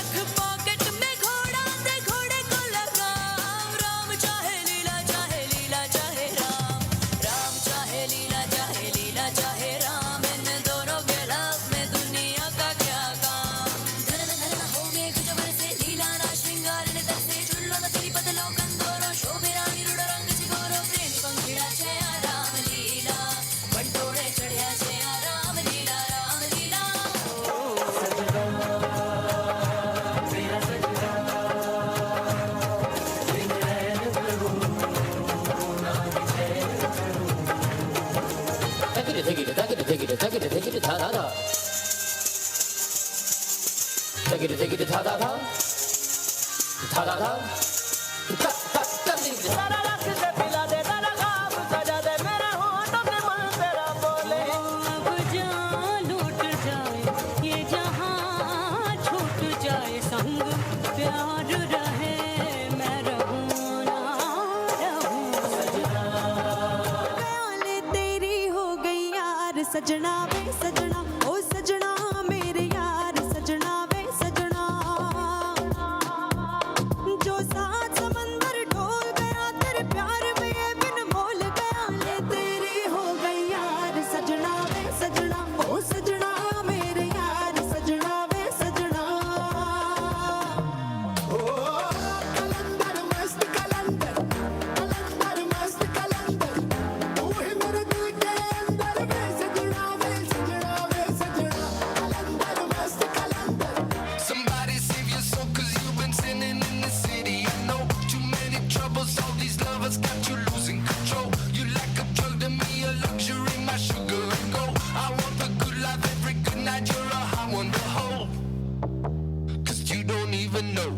रख पॉकेट में घोड़ा दे घोड़े को लगाम राम चाहे लीला चाहे राम राम चाहे लीला चाहे राम इन दोनों के लव में दुनिया का क्या काम धन धन हो मेघ जबर से लीला ना श्रृंगार ने तरसे चुल्लो न तेरी पतलो कंदोरो शोभे रानी रूढ़ रंग चिगोरो प्रेमी पंखीड़ा छे राम लीला बंटोड़े चढ़िया छे राम लीला Take it, ta da da. Take it, ta da da. Ta da da. Ta ta ta. सारा रख से पिला दे तेरा खाब सजा दे मेरे होठों से मन तेरा बोले अब जान लूट जाए ये जहां छूट जाए संग प्यार रहे मैं रहूं ना रहूं प्याले तेरी हो गई यार सजना वे सजना ओ सजना मेरे यार सजना वे सजना जो सात समंदर ढोल गया तेरे प्यार में ये बिन मोल गया ले तेरी हो गई यार सजना वे सजना ओ सजना मेरे यार सजना वे सजना कलंदर मस्त कलंदर तू ही मेरे दिल के अंदर वे सजना कलंदर मस्त कलंदर Somebody save your soul cause you've been sinning in the city. I know too many troubles, all these lovers got you losing control. You like a drug to me, a luxury, my sugar and gold. I want the good life every good night, you're a high one to hold. Cause you don't even know,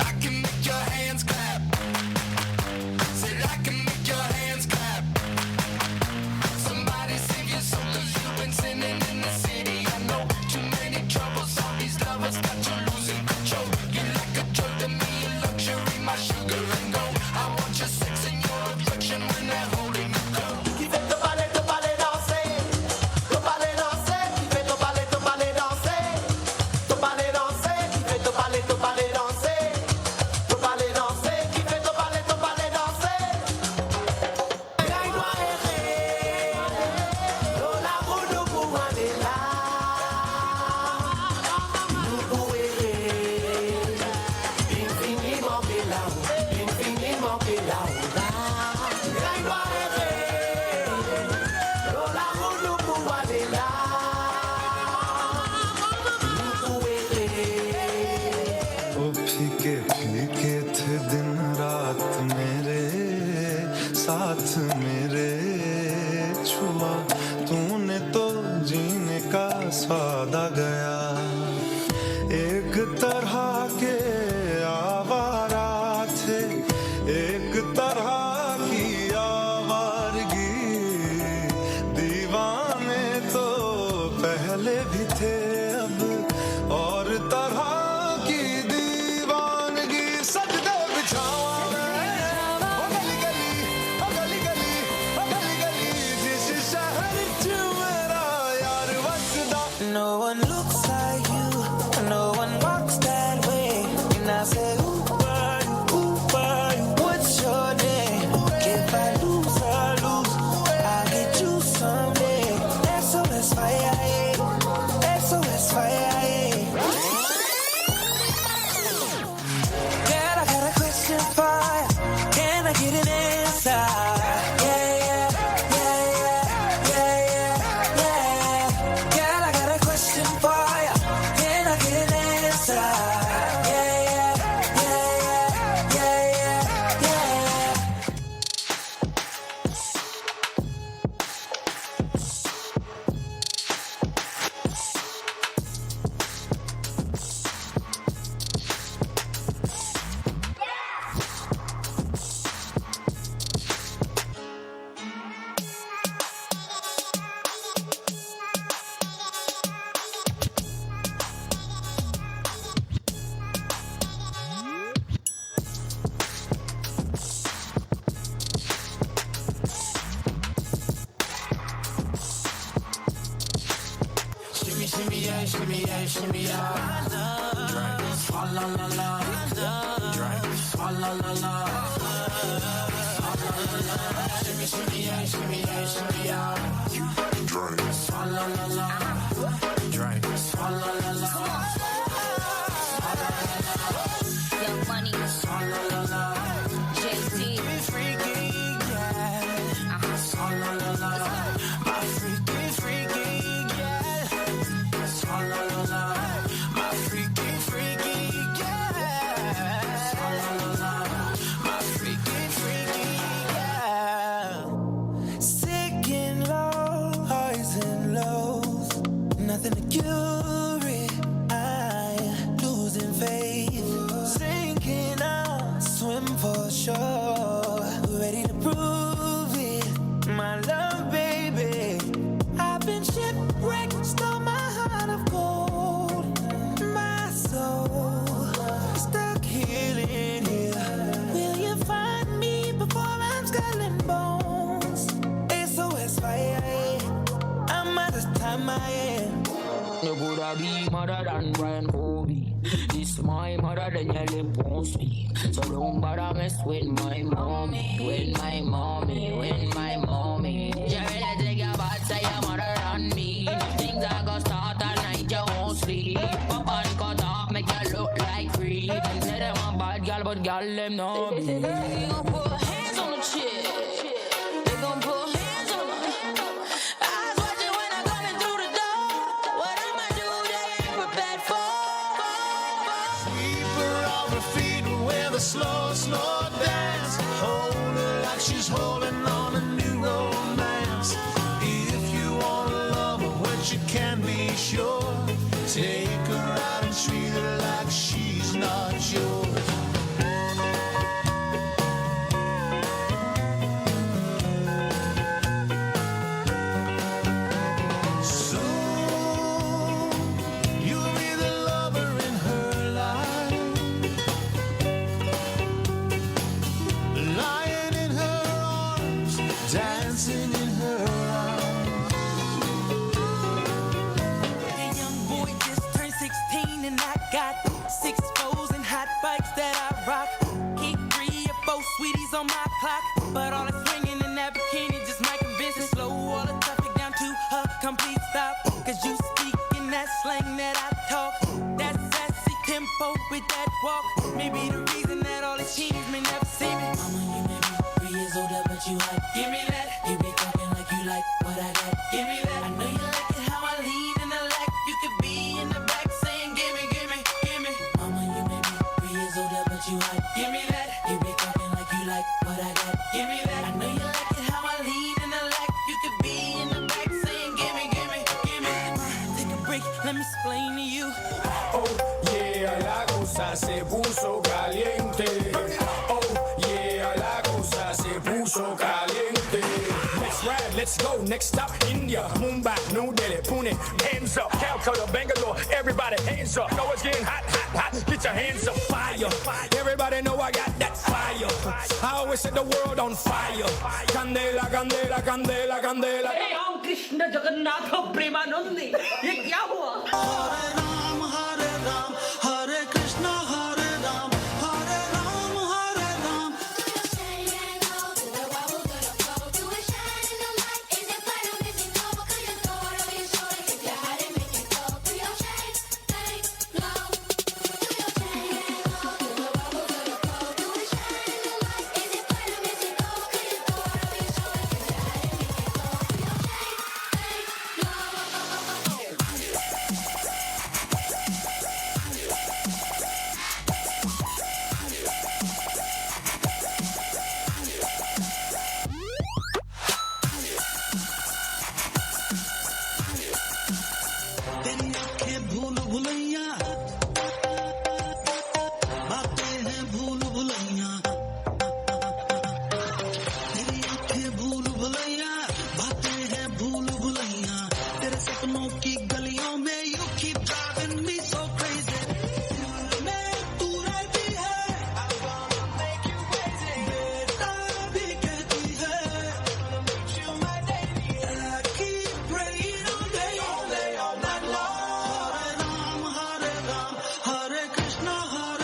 I can make your hands clap. Said I can make your hands clap. Somebody save your soul cause you've been sinning in the city. I know too many troubles, all these lovers got you losing control. You like a drug to me, a luxury, my sugar and gold. I want your sex and your affection when they're holding you close. qui fait te parler danser qui fait te parler danser qui fait te parler danser qui fait te parler danser qui fait te parler danser Gai doit errer Lola Boudou pour aller là Nous pour errer Infiniment bella Gai doit errer Lola Boudou pour aller là Nous pour errer ओ फीके फीके थे दिन रात मेरे साथ मेरे छुआ तूने तो जीने का स्वाद आ गया एक तरह के आवारा थे एक तरह की आवारगी दीवाने तो पहले भी थे अब और तरह की दीवानगी सजदे बिछावा जिस शहर च मेरा यार वसदा No one looks like you, no one walks that way. And I say, ooh, what's your name? If I lose, I'll get you someday. SOS fire, SOS fire. Girl, I got a question for ya. Can I get an answer? Girl, I got a question for ya. Can I get an answer? la la la. Drink. Swalla la la. Shimmy shimmy yeah, shimmy yeah, shimmy yeah. Drink. Swalla la la. Drink. Swalla la la. Young Money, Swalla la la. Jay-Z. Freaky yeah. Swalla la la. My freaky yeah. Swalla la la. My freaky yeah. Swalla la la. My freaky yeah. Sick and low, highs and lows, nothing to cure it. I'm losing faith, sinking out, swim for sure, ready to prove it. My love, baby, I've been shipwrecked, stole my heart of gold, my soul stuck healing here. Will you find me before I'm skull and bones? SOS fire, I'm at this time I am. You coulda be mother than Brian Covey. This my mother than your lip won't speak. So don't bother mess with my mommy. With my mommy, with my mommy. You really think your bad say your mother than me. Things are gonna start all night, you won't sleep. Pop and cut off, make you look like free. Them say them a bad girl, but girl them know me. They gon' put hands on the chick. They gon' put hands on her. Eyes watching when I'm coming through the door. What I'ma do, they ain't prepared for. Sweep her off her feet with a slow, slow dance. Hold her like she's holding on a new romance. If you wanna love her, which you can be sure, take her out and treat her like she's not yours. Soon you'll be the lover in her life, lying in her arms, dancing in her eyes. A young boy just turned 16 and I got 6 foes and hot bikes that I rock. Keep 3 or 4 sweeties on my clock, but all that's swinging in that bikini just might convince it. Slow all the traffic down to a complete stop. Cause you speak in that slang that I talk. That sassy tempo with that walk. Maybe the reason that all these teens may never see me. Mama, you may be 3 years older, but you hot. Give me that. You be talking like you like what I got. Give me that. I know you like it how I lean in the lack. You could be in the back saying, give me, give me, give me. Mama, you may be 3 years older, but you hot. Give me that. You be talking like you like what I got. Give me that. I know you like it how I lean in the lack. You could be in the back saying, give me, give me, give me. Take a break, let me explain to you. Oh yeah, la cosa se puso caliente. Oh yeah, la cosa se puso caliente. Let's ride, let's go. Next stop, India, Mumbai, New Delhi, Pune. Hands up, Calcutta, Bangalore. Everybody, hands up. Know it's getting hot, hot, hot. Get your hands up, fire. Everybody know I got that fire. I always set the world on fire. Candela, candela, candela, candela. हे राम कृष्ण जगन्नाथ प्रेमानंदी ये क्या हुआ Hare Ram, Hare Krishna, Hare Ram, Hare Ram, Hare Ram. तेरी आंखें भूल भुलैया, बातें हैं भूल भुलैया। तेरी आंखें भूल भुलैया, बातें हैं भूल भुलैया। तेरे सपनों की गलियों में you keep driving me so crazy. मैं तू रहती है, I wanna make you crazy. बेटा भी कहती है, make you my lady. I keep praying all day, all night long. Hare Ram, Hare Krishna, Hare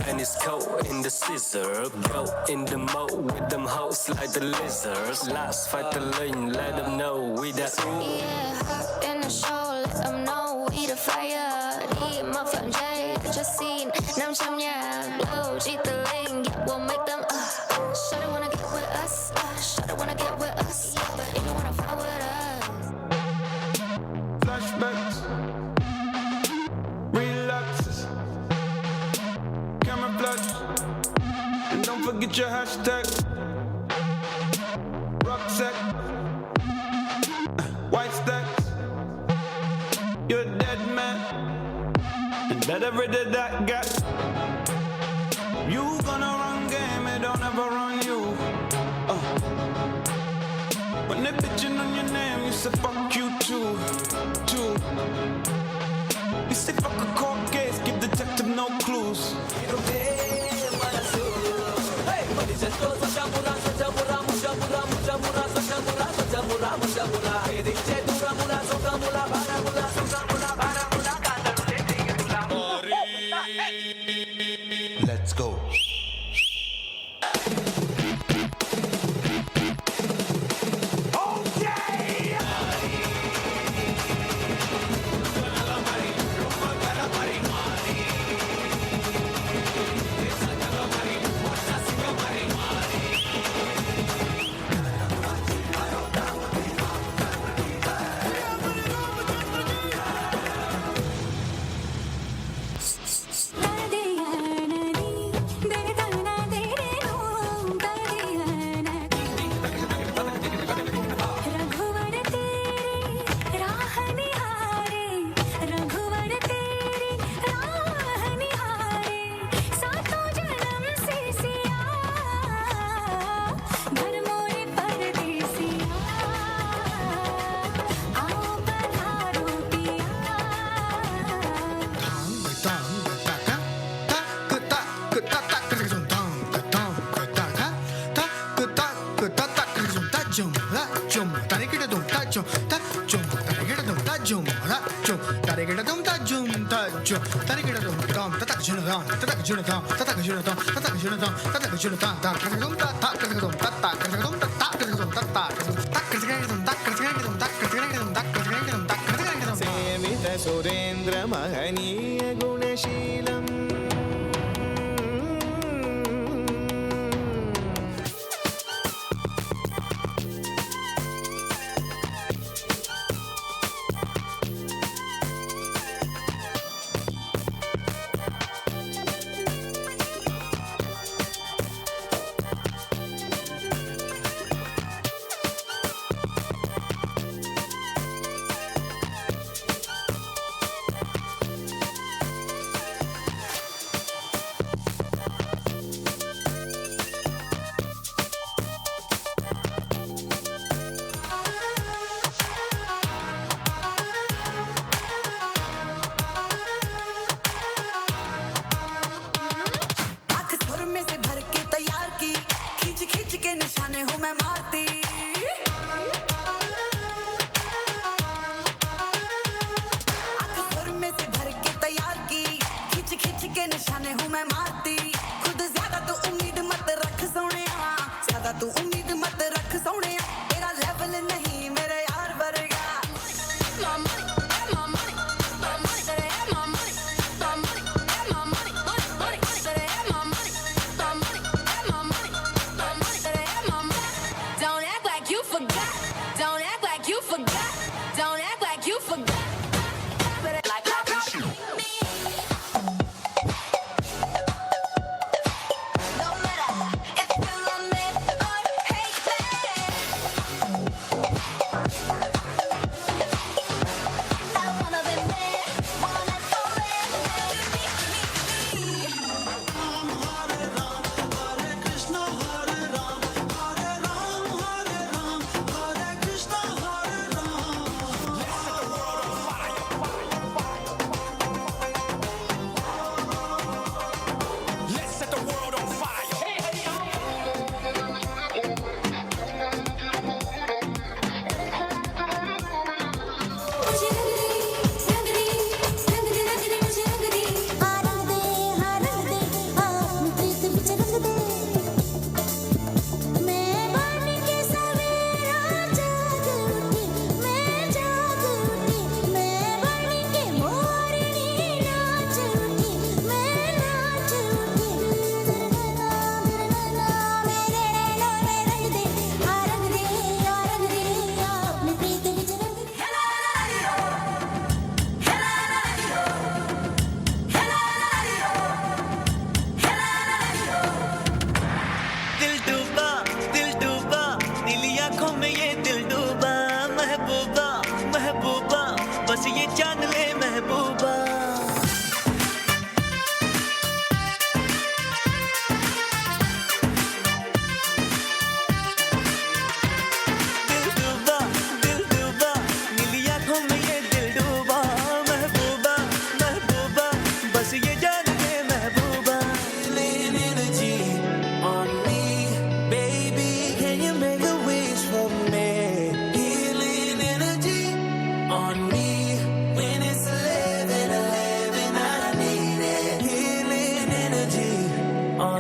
and it's cold in the scissor. Go in the mode with them hoes like the lizards. Last fight the lane, let them know we that. Yeah, hot in the show, let them know we the fire. Đi mà phận dây, just xin nằm trong nhà. Blow, cheat the lane, yeah, we'll make them Shawty wanna get with us, Shawty wanna get with us, if you wanna fuck with us. Flashbacks, relapses, camera flash, and don't forget your hashtag. Rucksack, white stacks, you're a dead man, and better rid of that gap. You gonna run game, it don't ever run you. When they bitchin' on your name, you say fuck you too. You say fuck a court case, give detective no clues. Let's go. सेवित सुरेन्द्र महनीय गुणशीलम्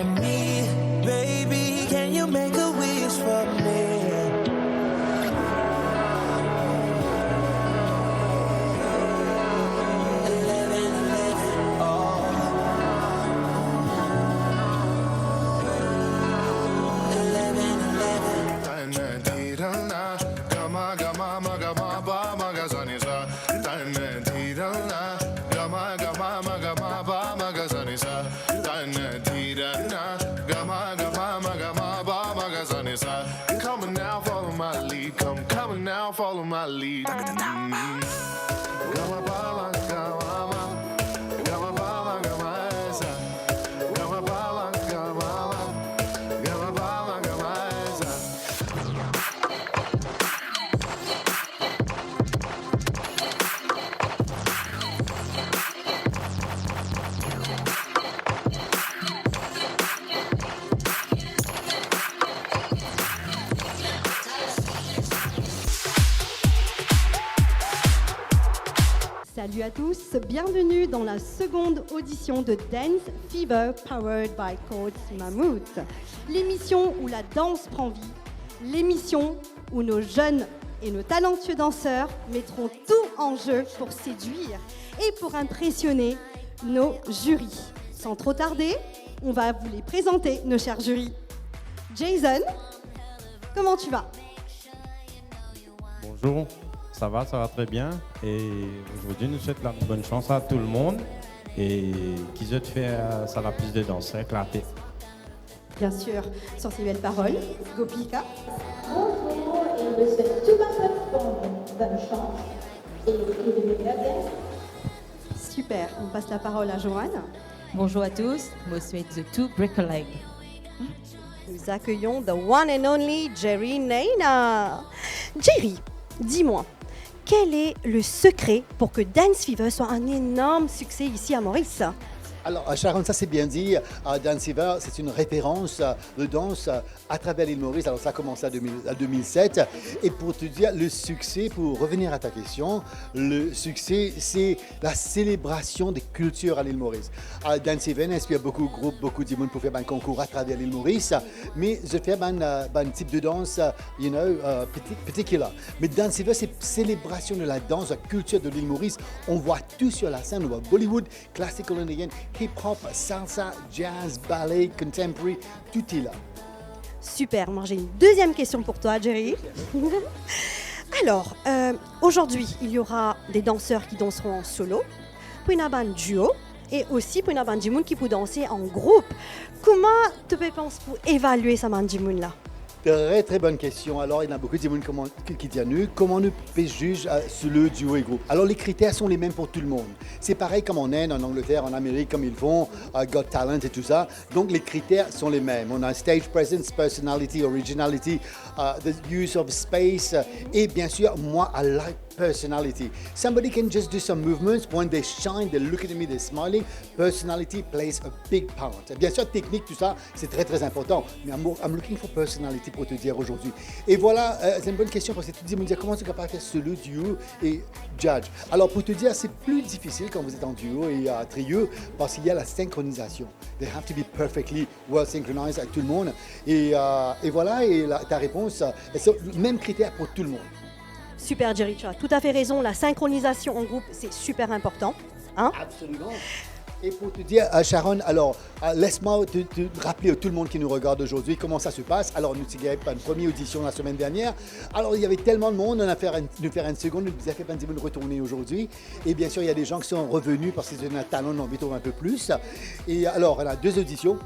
me, baby, can you make a wish for me? Come now, follow my lead. Come now, follow my lead. Salut à tous, bienvenue dans la seconde audition de Dance Fever Powered by Coach Mammouth. L'émission où la danse prend vie, l'émission où nos jeunes et nos talentueux danseurs mettront tout en jeu pour séduire et pour impressionner nos jurys. Sans trop tarder, on va vous les présenter, nos chers jurys. Jason, comment tu vas? Bonjour. Ça va très bien. Et aujourd'hui, nous souhaitons la bonne chance à tout le monde et qui souhaite faire ça la plus de danse, éclater. Bien sûr, sur ces belles paroles, Gopika. Bonjour, et je souhaite tout un bonne chance et de meilleurs gains. Super, on passe la parole à Joanne. Bonjour à tous, je souhaite The Two Break a Leg. Nous accueillons the one and only Jerry Nayna. Jerry, dis-moi, quel est le secret pour que Dance Fever soit un énorme succès ici à Maurice? Alors, Sharon, ça c'est bien dit. Dance Fever, c'est une référence de danse à travers l'île Maurice. Alors, ça a commencé en 2007. Et pour te dire, le succès, pour revenir à ta question, le succès, c'est la célébration des cultures à l'île Maurice. Dance Fever inspire beaucoup de groupes, beaucoup de monde pour faire un concours à travers l'île Maurice. Mais je fais un type de danse, particulier. Mais Dance Fever, c'est célébration de la danse, la culture de l'île Maurice. On voit tout sur la scène. On voit Bollywood, classical Indian, hip-hop, salsa, jazz, ballet, contemporary, tout est là. Super, moi j'ai une deuxième question pour toi, Jerry. Alors, aujourd'hui, il y aura des danseurs qui danseront en solo, puis une bande duo, et aussi puis une bande de monde qui peut danser en groupe. Comment tu penses pour évaluer cette bande de monde là? Très très bonne question. Alors, il y a beaucoup de gens qui disent comment nous juger sur le duo et groupe. Alors, les critères sont les mêmes pour tout le monde. C'est pareil comme en Inde, en Angleterre, en Amérique, comme ils font, Got Talent et tout ça. Donc, les critères sont les mêmes. On a stage presence, personality, originality, the use of space, et bien sûr, moi, I like personality. Somebody can just do some movements. When they shine, they look at me, they're smiling. Personality plays a big part. Bien sûr, technique, tout ça, c'est très très important. Mais I'm looking for personality pour te dire aujourd'hui. Et voilà, c'est une bonne question parce que tu dis, me dire comment tu es capable de faire solo, duo et judge. Alors pour te dire, c'est plus difficile quand vous êtes en duo et trio parce qu'il y a la synchronisation. They have to be perfectly well synchronized avec tout le monde. Et voilà, et ta réponse, c'est le même critère pour tout le monde. Super, Jerry, tu as tout à fait raison. La synchronisation en groupe, c'est super important. Hein? Absolument. Et pour te dire, Sharon, alors, laisse-moi te rappeler à tout le monde qui nous regarde aujourd'hui comment ça se passe. Alors, nous avons une première audition la semaine dernière. Alors, il y avait tellement de monde, on a fait une seconde, nous avons fait un petit peu de retourner aujourd'hui. Et bien sûr, il y a des gens qui sont revenus parce qu'ils ont un talent, on en veut trouver un peu plus. Et alors, on a 2 auditions,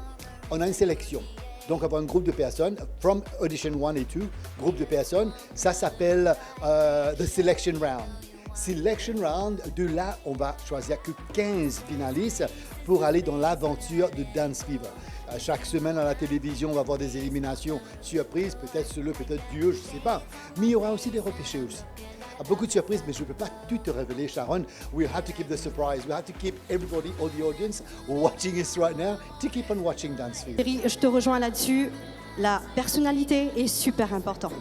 on a une sélection. Donc, avoir un groupe de personnes, from audition 1 et 2, groupe de personnes, ça s'appelle the selection round. Selection round, de là, on va choisir que 15 finalistes pour aller dans l'aventure de Dance Fever. Chaque semaine à la télévision, on va avoir des éliminations surprises, peut-être solo, peut-être duo, je ne sais pas. Mais il y aura aussi des repêchés aussi. Beaucoup de surprises, mais je ne peux pas tout te révéler, Sharon. We have to keep the surprise. We have to keep everybody, all the audience, watching us right now, to keep on watching Dance Fever. Je te rejoins là-dessus. La personnalité est super importante.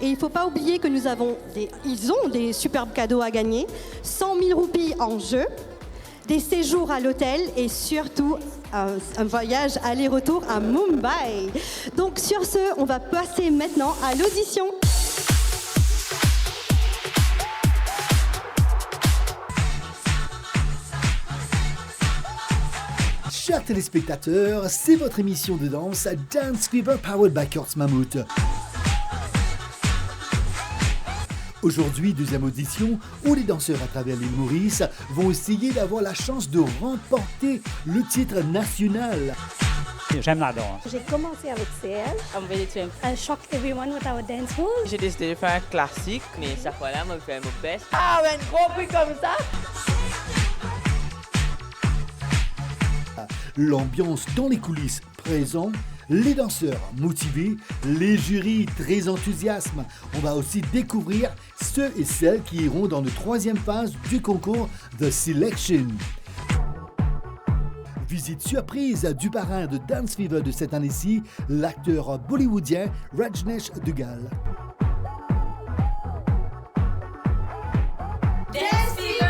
Et il ne faut pas oublier que ils ont des superbes cadeaux à gagner, 100 000 roupies en jeu, des séjours à l'hôtel et surtout un voyage aller-retour à Mumbai. Donc sur ce, on va passer maintenant à l'audition. Chers téléspectateurs, c'est votre émission de danse Dance Fever Powered by Kurtz Mammoth. Aujourd'hui, deuxième audition, où les danseurs à travers l'île Maurice vont essayer d'avoir la chance de remporter le titre national. J'aime la danse. J'ai commencé avec CL. I'm ready to I shocked everyone with our dance moves. J'ai décidé de faire un classique, mais ça fois-là, moi, je fais mon best. Ah, un gros prix comme ça. L'ambiance dans les coulisses présent, les danseurs motivés, les jurys très enthousiastes. On va aussi découvrir ceux et celles qui iront dans la troisième phase du concours The Selection. Visite surprise du parrain de Dance Fever de cette année-ci, l'acteur bollywoodien Rajneesh Dugal. Dance Fever!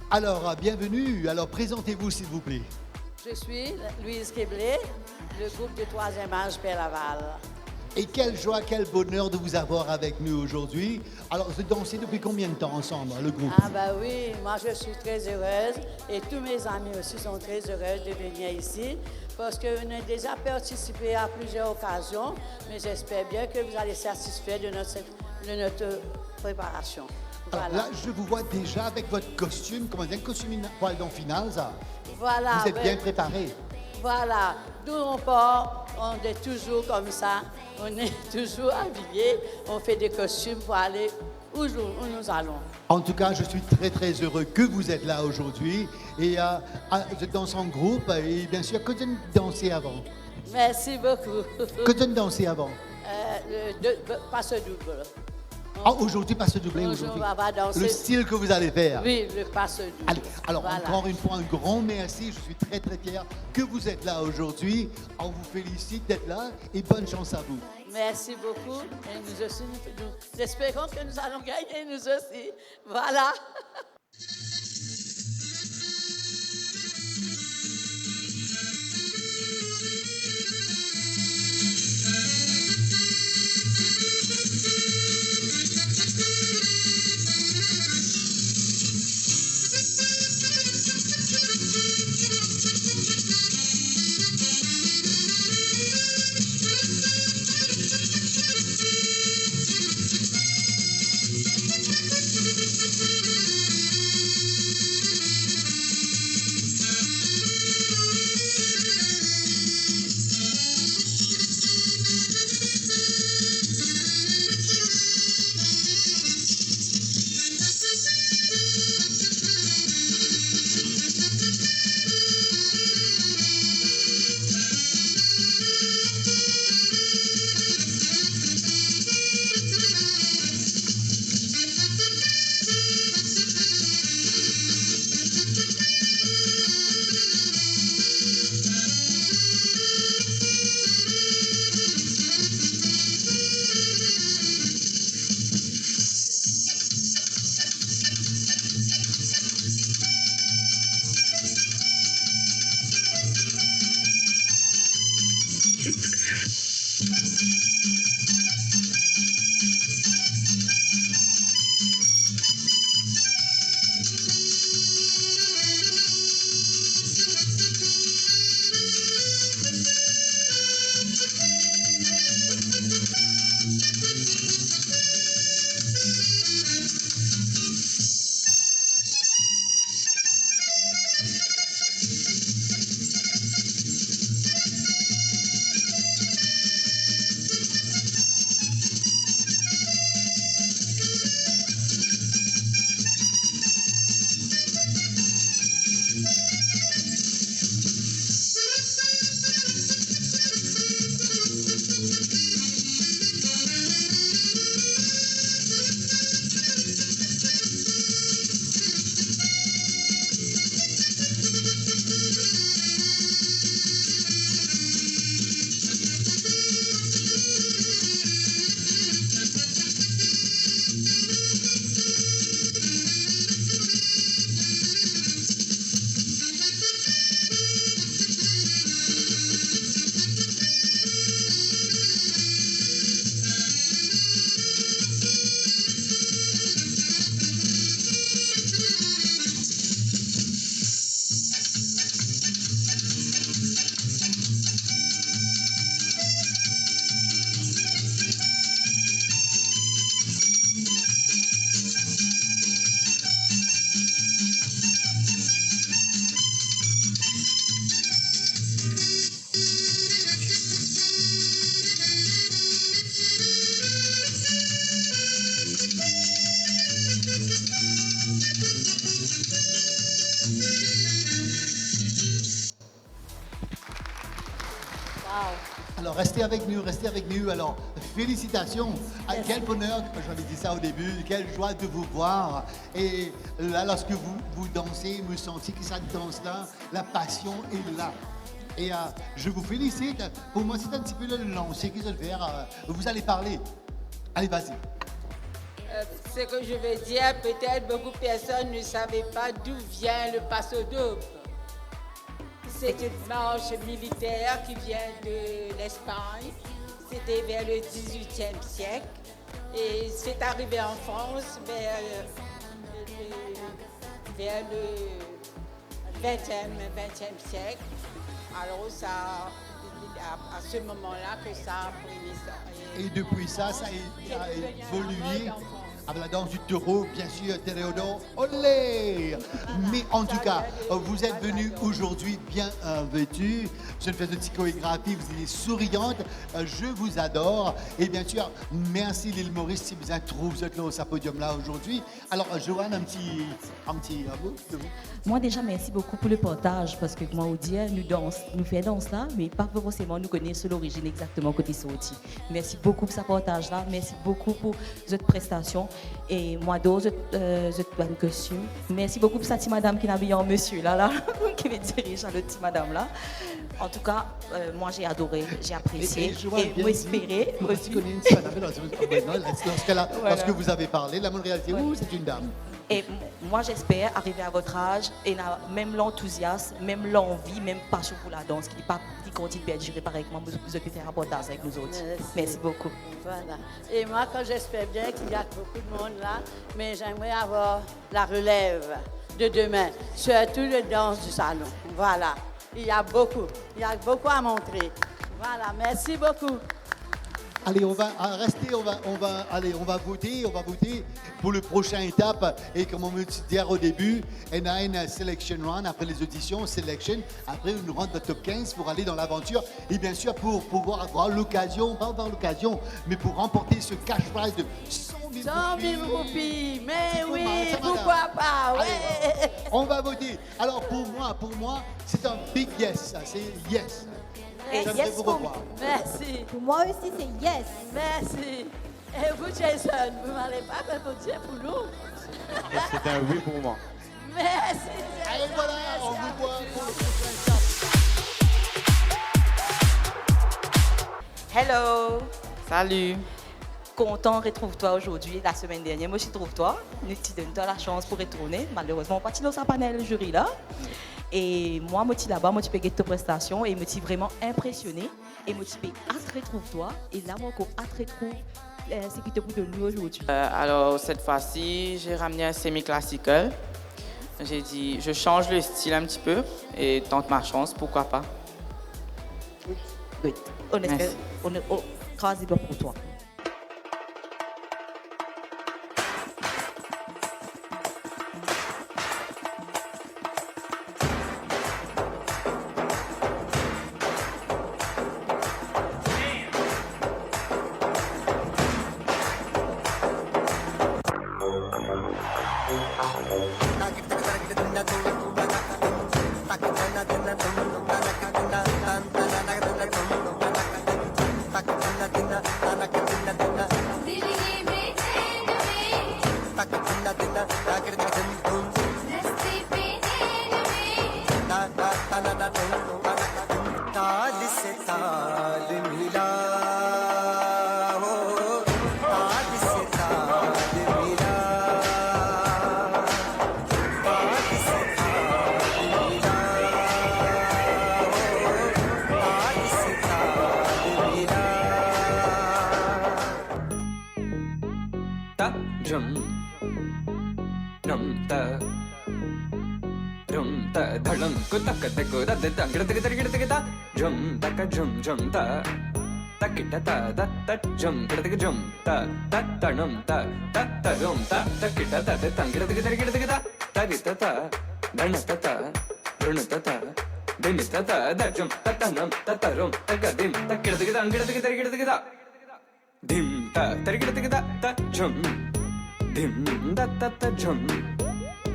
Alors, bienvenue. Alors, présentez-vous s'il vous plaît. Je suis Louise Keblé, le groupe de 3e âge Père Laval. Et quelle joie, quel bonheur de vous avoir avec nous aujourd'hui. Alors, vous dansez depuis combien de temps ensemble, le groupe? Ah ben oui, moi je suis très heureuse et tous mes amis aussi sont très heureux de venir ici parce qu'on a déjà participé à plusieurs occasions, mais j'espère bien que vous allez être satisfaits de notre préparation. Alors Voilà. là, je vous vois déjà avec votre costume, comment dire, un costume poil dans final, ça. Voilà, Vous êtes ben, bien préparé. Voilà, d'où on part, on est toujours comme ça, on est toujours habillés, on fait des costumes pour aller où nous allons. En tout cas, je suis très très heureux que vous êtes là aujourd'hui. Et vous êtes dans un groupe et bien sûr, que de danser avant. Merci beaucoup. Que de danser avant. Passe double. Ah, aujourd'hui, passe doublé aujourd'hui. On va danser. Le style que vous allez faire. Oui, le passe double. Allez, alors Voilà. encore une fois, un grand merci. Je suis très très fier que vous êtes là aujourd'hui. On vous félicite d'être là et bonne chance à vous. Merci beaucoup. Et nous aussi, nous espérons que nous allons gagner, nous aussi. Voilà. Thank you. Alors, restez avec nous, restez avec nous. Alors, félicitations. Ah, quel bonheur, j'avais dit ça au début, quelle joie de vous voir. Et là, lorsque vous dansez, vous sentez que cette danse-là, la passion est là. Et je vous félicite. Pour moi, c'est un petit peu le lancer que je vais faire. Vous allez parler. Allez, vas-y. Ce que je veux dire, peut-être beaucoup de personnes ne savaient pas d'où vient le paso doble. C'est une marche militaire qui vient de l'Espagne. C'était vers le XVIIIe siècle. Et c'est arrivé en France vers le XXe siècle. Alors, à ce moment-là que ça a pris naissance. Et depuis ça a évolué avec la danse du taureau, bien sûr, Tereodo, olé! Mais en tout cas, vous êtes venus aujourd'hui bien vêtus. Je ne fais de petite chorégraphie, vous êtes souriante. Je vous adore. Et bien sûr, merci l'île Maurice si vous êtes là au podium-là aujourd'hui. Alors, Joanne, un petit mot de vous. Moi déjà, merci beaucoup pour le partage parce que moi, Odia, nous faisons danse là, mais pas forcément nous connaissons l'origine exactement côté sorti. Merci beaucoup pour ce partage là, merci beaucoup pour votre prestation et moi d'autres, bonne question. Merci beaucoup pour cette madame qui n'a bien un monsieur là, qui me dirige à l'autre petite madame là. En tout cas, moi j'ai adoré, j'ai apprécié et m'espérer. Lorsque vous avez parlé, la bonne réalité, c'est une dame. Et moi, j'espère arriver à votre âge et même l'enthousiasme, même l'envie, même passion pour la danse, qui continue à durer pareillement. Vous avez faire un podcast avec nous autres. Merci beaucoup. Voilà. Et moi, quand j'espère bien qu'il y a beaucoup de monde là, mais j'aimerais avoir la relève de demain, surtout le danse du salon. Voilà. Il y a beaucoup à montrer. Voilà. Merci beaucoup. Allez, on va rester, on va voter pour le prochaine étape. Et comme on me dit au début, il y a une selection run après les auditions, selection, après une ronde de top 15 pour aller dans l'aventure. Et bien sûr, pour pouvoir avoir l'occasion, mais pour remporter ce cash prize de 100 000 roupies. Mais oui, pourquoi pas, ouais. Allez, on va voter. Alors pour moi, c'est un big yes, c'est yes. Et J'aimerais yes vous pour revoir. Merci. Pour moi aussi, c'est yes. Merci. Et vous, Jason, vous n'allez pas me vous dire pour nous? C'est un oui pour moi. Merci. Allez, voilà, on vous voit pour le prochain étape. Hello. Salut. Content, retrouve-toi aujourd'hui. La semaine dernière, moi, je trouve-toi. Nous te donnons la chance pour retourner. Malheureusement, on partit dans sa panel le jury là. Et moi, je suis là-bas, je suis payé de prestation et je suis vraiment impressionné. Et je suis hâte retrouve-toi. Et là, moi, hâte retrouve ce qui te pour de nous aujourd'hui. Alors, cette fois-ci, j'ai ramené un semi-classical. J'ai dit, je change le style un petit peu et tente ma chance, pourquoi pas. Oui, on espère, on est quasi bon pour toi.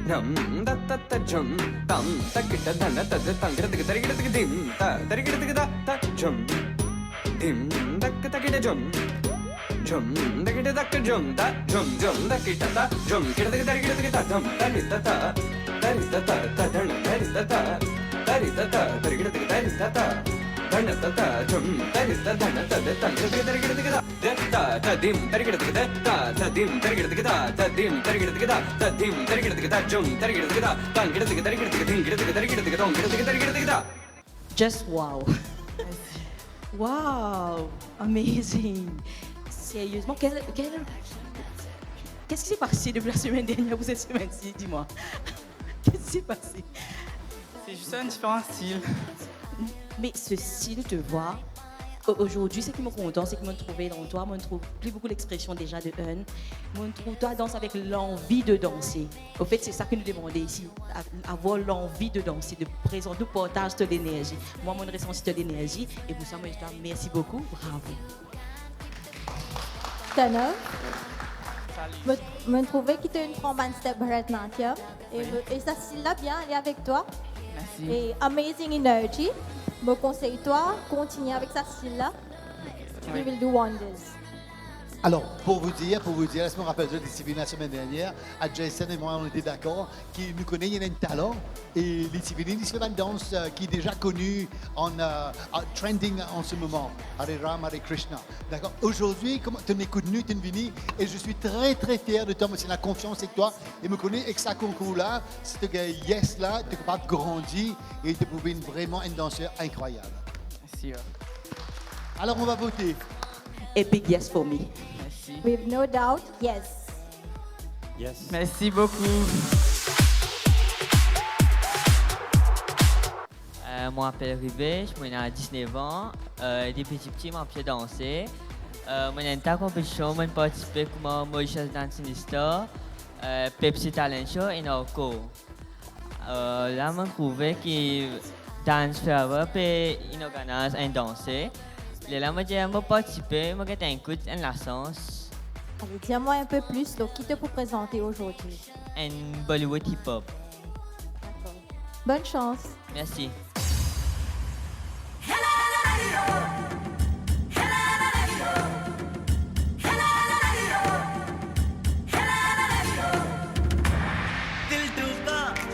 nam da ta ta jum tam ta kita dana ta ta tangira tiga tari kita tiga dim ta tari kita tiga ta jum dim da kita kita jum da kita ta jum da jum da kita ta jum kita tiga tari kita tiga ta jum tari ta ta dana tari ta ta tari kita tiga tari ta ta dana ta ta jum tari ta dana ta ta tangira tiga tari kita tiga ta ta dim tari kita tiga ta dim tari kita tiga ta dim tari kita tiga ta dim tari kita tiga ta jum tari kita tiga ta tang kita tiga tari kita tiga ding kita tiga tari kita tiga dong kita tiga tari kita tiga ta. Just wow. Wow, amazing. Sérieusement, qu'est-ce qui s'est passé depuis la semaine dernière pour cette semaine-ci, dis-moi. Qu'est-ce qui s'est passé? C'est juste un différent style. Mais ce style, te voit, aujourd'hui, ce qui me content, c'est que je me trouvais dans toi, je ne trouve plus beaucoup l'expression déjà de un. Je me trouve toi danse avec l'envie de danser. Au fait, c'est ça que nous demandons ici, avoir l'envie de danser, de présenter, de partager de l'énergie. Moi, je ressens de l'énergie et pour ça, moi, je te dis merci beaucoup, bravo. Tana, je trouvais que tu es une femme step Bharatanatyam et ça style-là bien aller avec toi. Merci. Et amazing energy. Me conseille toi, continue avec ça style-là. Oui. We will do wonders. Alors, pour vous dire, laisse-moi rappeler de Sylvie la semaine dernière, à Jason et moi, on était d'accord qu'il nous connaît, il a un talent. Et les Sylvie, il fait une danse qui est déjà connue en trending en ce moment. Hare Ram, Hare Krishna. D'accord. Aujourd'hui, tu m'écoutes nu, tu es venu, et je suis très très fier de toi, c'est la confiance avec toi. Et me connaît avec ça concours-là, c'est que yes là, tu es capable de grandir et tu es vraiment un danseur incroyable. Merci. Alors, on va voter. A big yes for me. Merci. With no doubt, yes. Yes. Merci beaucoup. Je m'appelle Rubé, j'ai 19 ans. Depuis petit, je m'appelle danser. J'ai une compétition, j'ai participé comme Mauritius Dancing Star, Pepsi Talent Show et Norco. Là, je trouvais que Dance Forever peut organiser un danser. Là, je participé, je vais un coup de licence. Allez, dis-moi un peu plus, donc, qui te peut présenter aujourd'hui? Un Bollywood hip-hop. Bonne chance. Merci.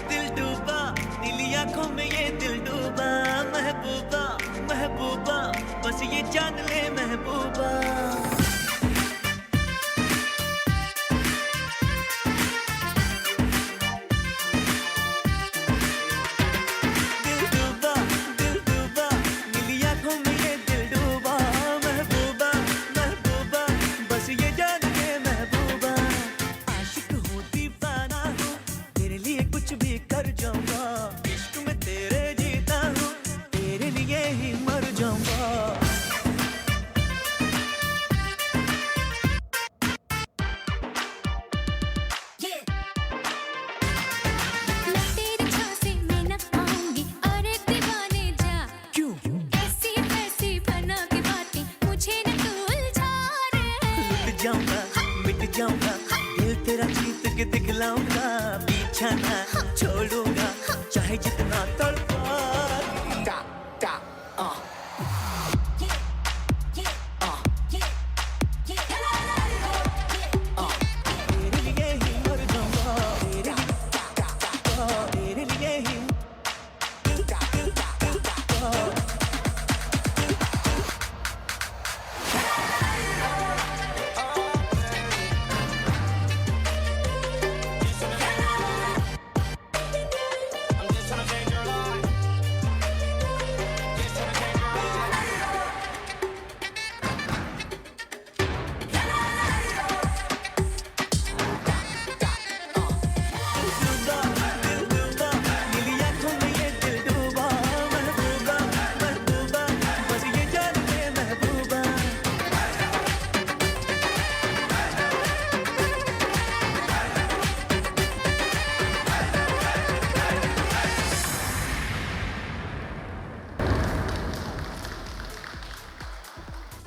दिल डूबा नीली आंखों में ये दिल डूबा महबूबा महबूबा बस ये जान ले महबूबा दिल डूबा नीली आंखों में ये दिल डूबा महबूबा महबूबा बस ये जान ले महबूबा आशिक हूँ दीवाना हूँ तेरे लिए कुछ भी कर जाऊंगा इश्क में तेरे जीता हूँ तेरे लिए ही मर जाऊंगा जाऊंगा दिल तेरा जीत के दिखलाऊंगा पीछा ना छोड़ूंगा चाहे जितना तड़पा तेरे लिए ही मर जाऊंगा तेरे लिए ही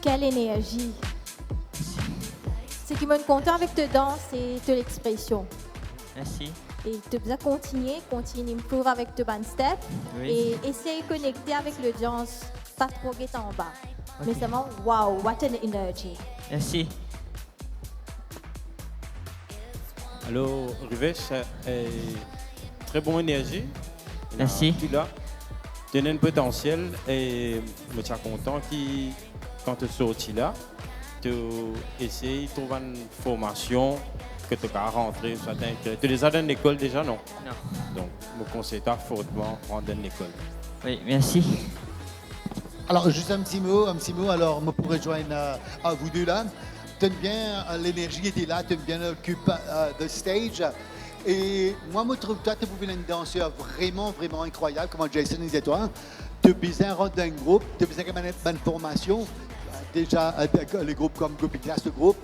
Quelle énergie. Ce qui me content avec te danse, c'est de l'expression. Merci. Et tu dois continuer improve avec le band step Oui. et essayer de connecter avec l'audience, pas trop être en bas. Ok. Mais seulement, wow, what an energy. Merci. Alors, Rivesh, très bonne énergie. Merci. Tu là, tu as un potentiel et je suis content que quand tu sortis là, tu essayes de trouver une formation que tu as rentrée. Tu les as dans l'école déjà, non? Non. Donc, je me conseille fortement de rentrer dans l'école. Oui, merci. Alors, juste un petit mot. Alors, je pourrais rejoindre à vous deux là. Tu aimes bien l'énergie était là, tu aimes bien occuper the stage. Et moi, je trouve que toi, tu es un danseur vraiment, vraiment incroyable, comme Jason disait toi. Tu as besoin de rentrer dans un groupe, tu as besoin d'une formation. Déjà, les groupes comme Gopi Class, le groupe.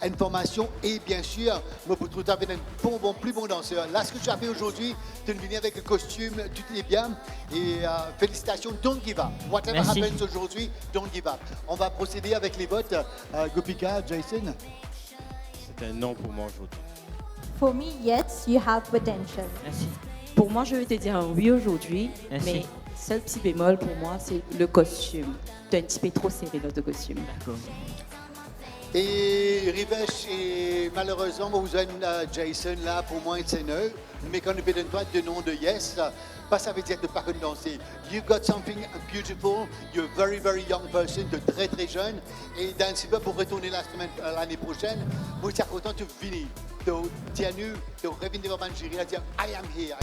Une formation et bien sûr, moi, pour trouver un plus bon danseur. Là, ce que tu as fait aujourd'hui, tu es venu avec le costume, tout est bien. Et félicitations, don't give up. Whatever Merci. happens aujourd'hui, don't give up. On va procéder avec les votes. Gopika, Jason. C'est un non pour moi aujourd'hui. For me, yes, you have potential. Merci. Pour moi, je vais te dire un oui aujourd'hui, Merci. mais seul petit bémol pour moi, c'est le costume. Tu es un petit peu trop serré dans ton costume. D'accord. Et Rivesh, et malheureusement, vous avez Jason là, pour moi, c'est neuf. Mais quand on peut donner toi de nom de yes, pas ça veut dire de ne pas danser. You've got something beautiful, you're a very, very young person, de très, très jeune. Et dans ce pour retourner l'année prochaine, moi, je suis content de venir. De tenir, de revenir devant Manjiri, de dire I am here.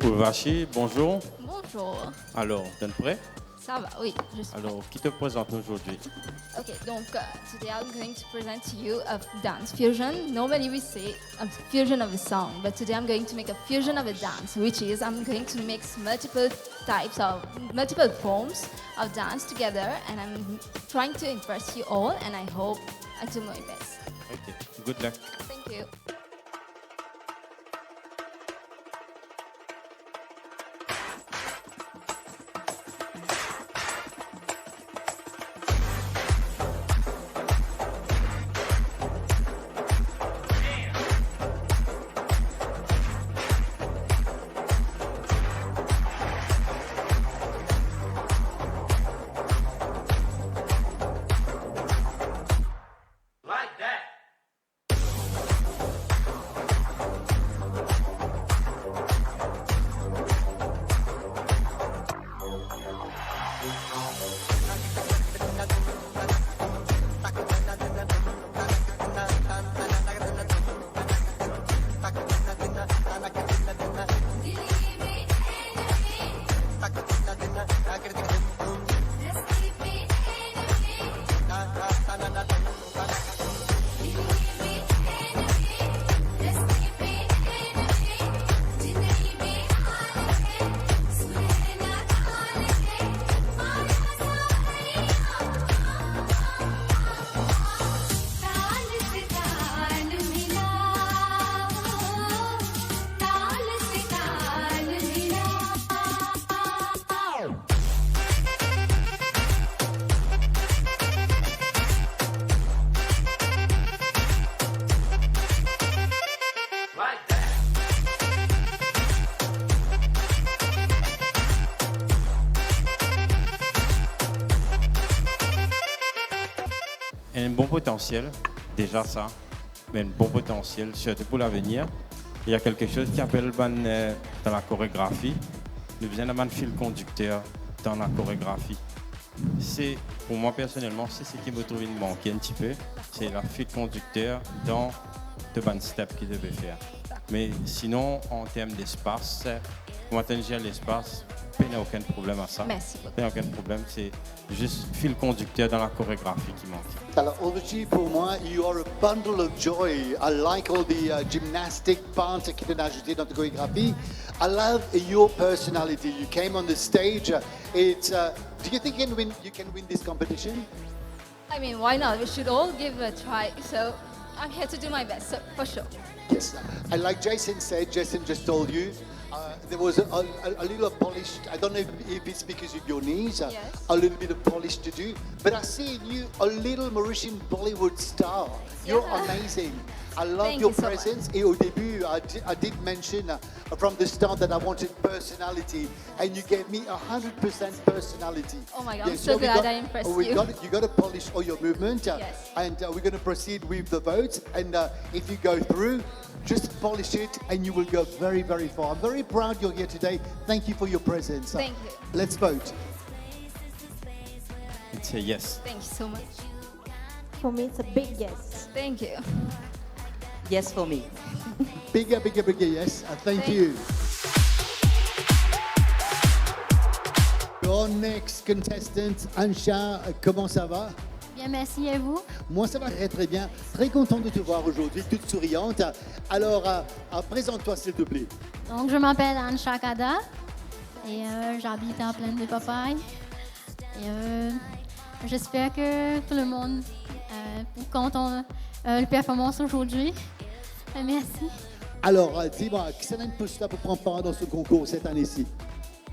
Urvashi, bonjour. Bonjour, Alors, tu es prêt? ça va, oui, je suis. Alors, qui te présente aujourd'hui? Okay, donc today I'm going to present to you a dance fusion. Normally we say a fusion of a song, but today I'm going to make a fusion of a dance, which is I'm going to mix multiple forms of dance together, and I'm trying to impress you all, and I hope I do my best. Okay, good luck. Thank you. Un bon potentiel, déjà ça, mais un bon potentiel, surtout pour l'avenir. Il y a quelque chose qui appelle dans la chorégraphie, nous faisons un fil conducteur dans la chorégraphie. C'est, pour moi personnellement, c'est ce qui me trouve manquer un petit peu, c'est la fil conducteur dans le band step qu'il devait faire. Mais sinon, en termes d'espace, comment tu gères l'espace, il n'y a aucun problème à ça. Merci beaucoup. Il n'y a aucun problème, c'est juste fil conducteur dans la chorégraphie qui manque. Alors, Urvashi, pour moi, you are a bundle of joy. I like all the gymnastic parts que tu as ajouté dans ta chorégraphie. I love your personality. You came on the stage. It's, do you think you can win this competition? I mean, why not? We should all give it a try. So I'm here to do my best, so for sure. Yes. And like Jason said, Jason just told you, there was a little polish. I don't know if it's because of your knees, a little bit of polish to do. But I see in you a little Mauritian Bollywood star. You're amazing. I love Thank your you so presence. Et au début, I did mention from the start that I wanted personality, and you gave me 100% personality. Oh my God, I'm Yes, so we glad I impressed you. You got to polish all your movement, Yes. and we're going to proceed with the vote. And if you go through, just polish it, and you will go very, very far. I'm very proud you're here today. Thank you for your presence. Thank you. Let's vote. It's a yes. Thank you so much. For me, it's a big yes. Thank you. Yes for me. Bigger, bigger, bigger yes. Thank Thank you. Your next contestant, Ansha, comment ça va? Bien, merci et vous? Moi, ça va très très bien. Très content de te voir aujourd'hui, toute souriante. Alors, présente-toi s'il te plaît. Donc, je m'appelle Anne Chakada et j'habite en Plaine de Papaye. Et j'espère que tout le monde est content de la performance aujourd'hui. Merci. Alors, dis-moi, qui s'en pousse là pour prendre part dans ce concours cette année-ci?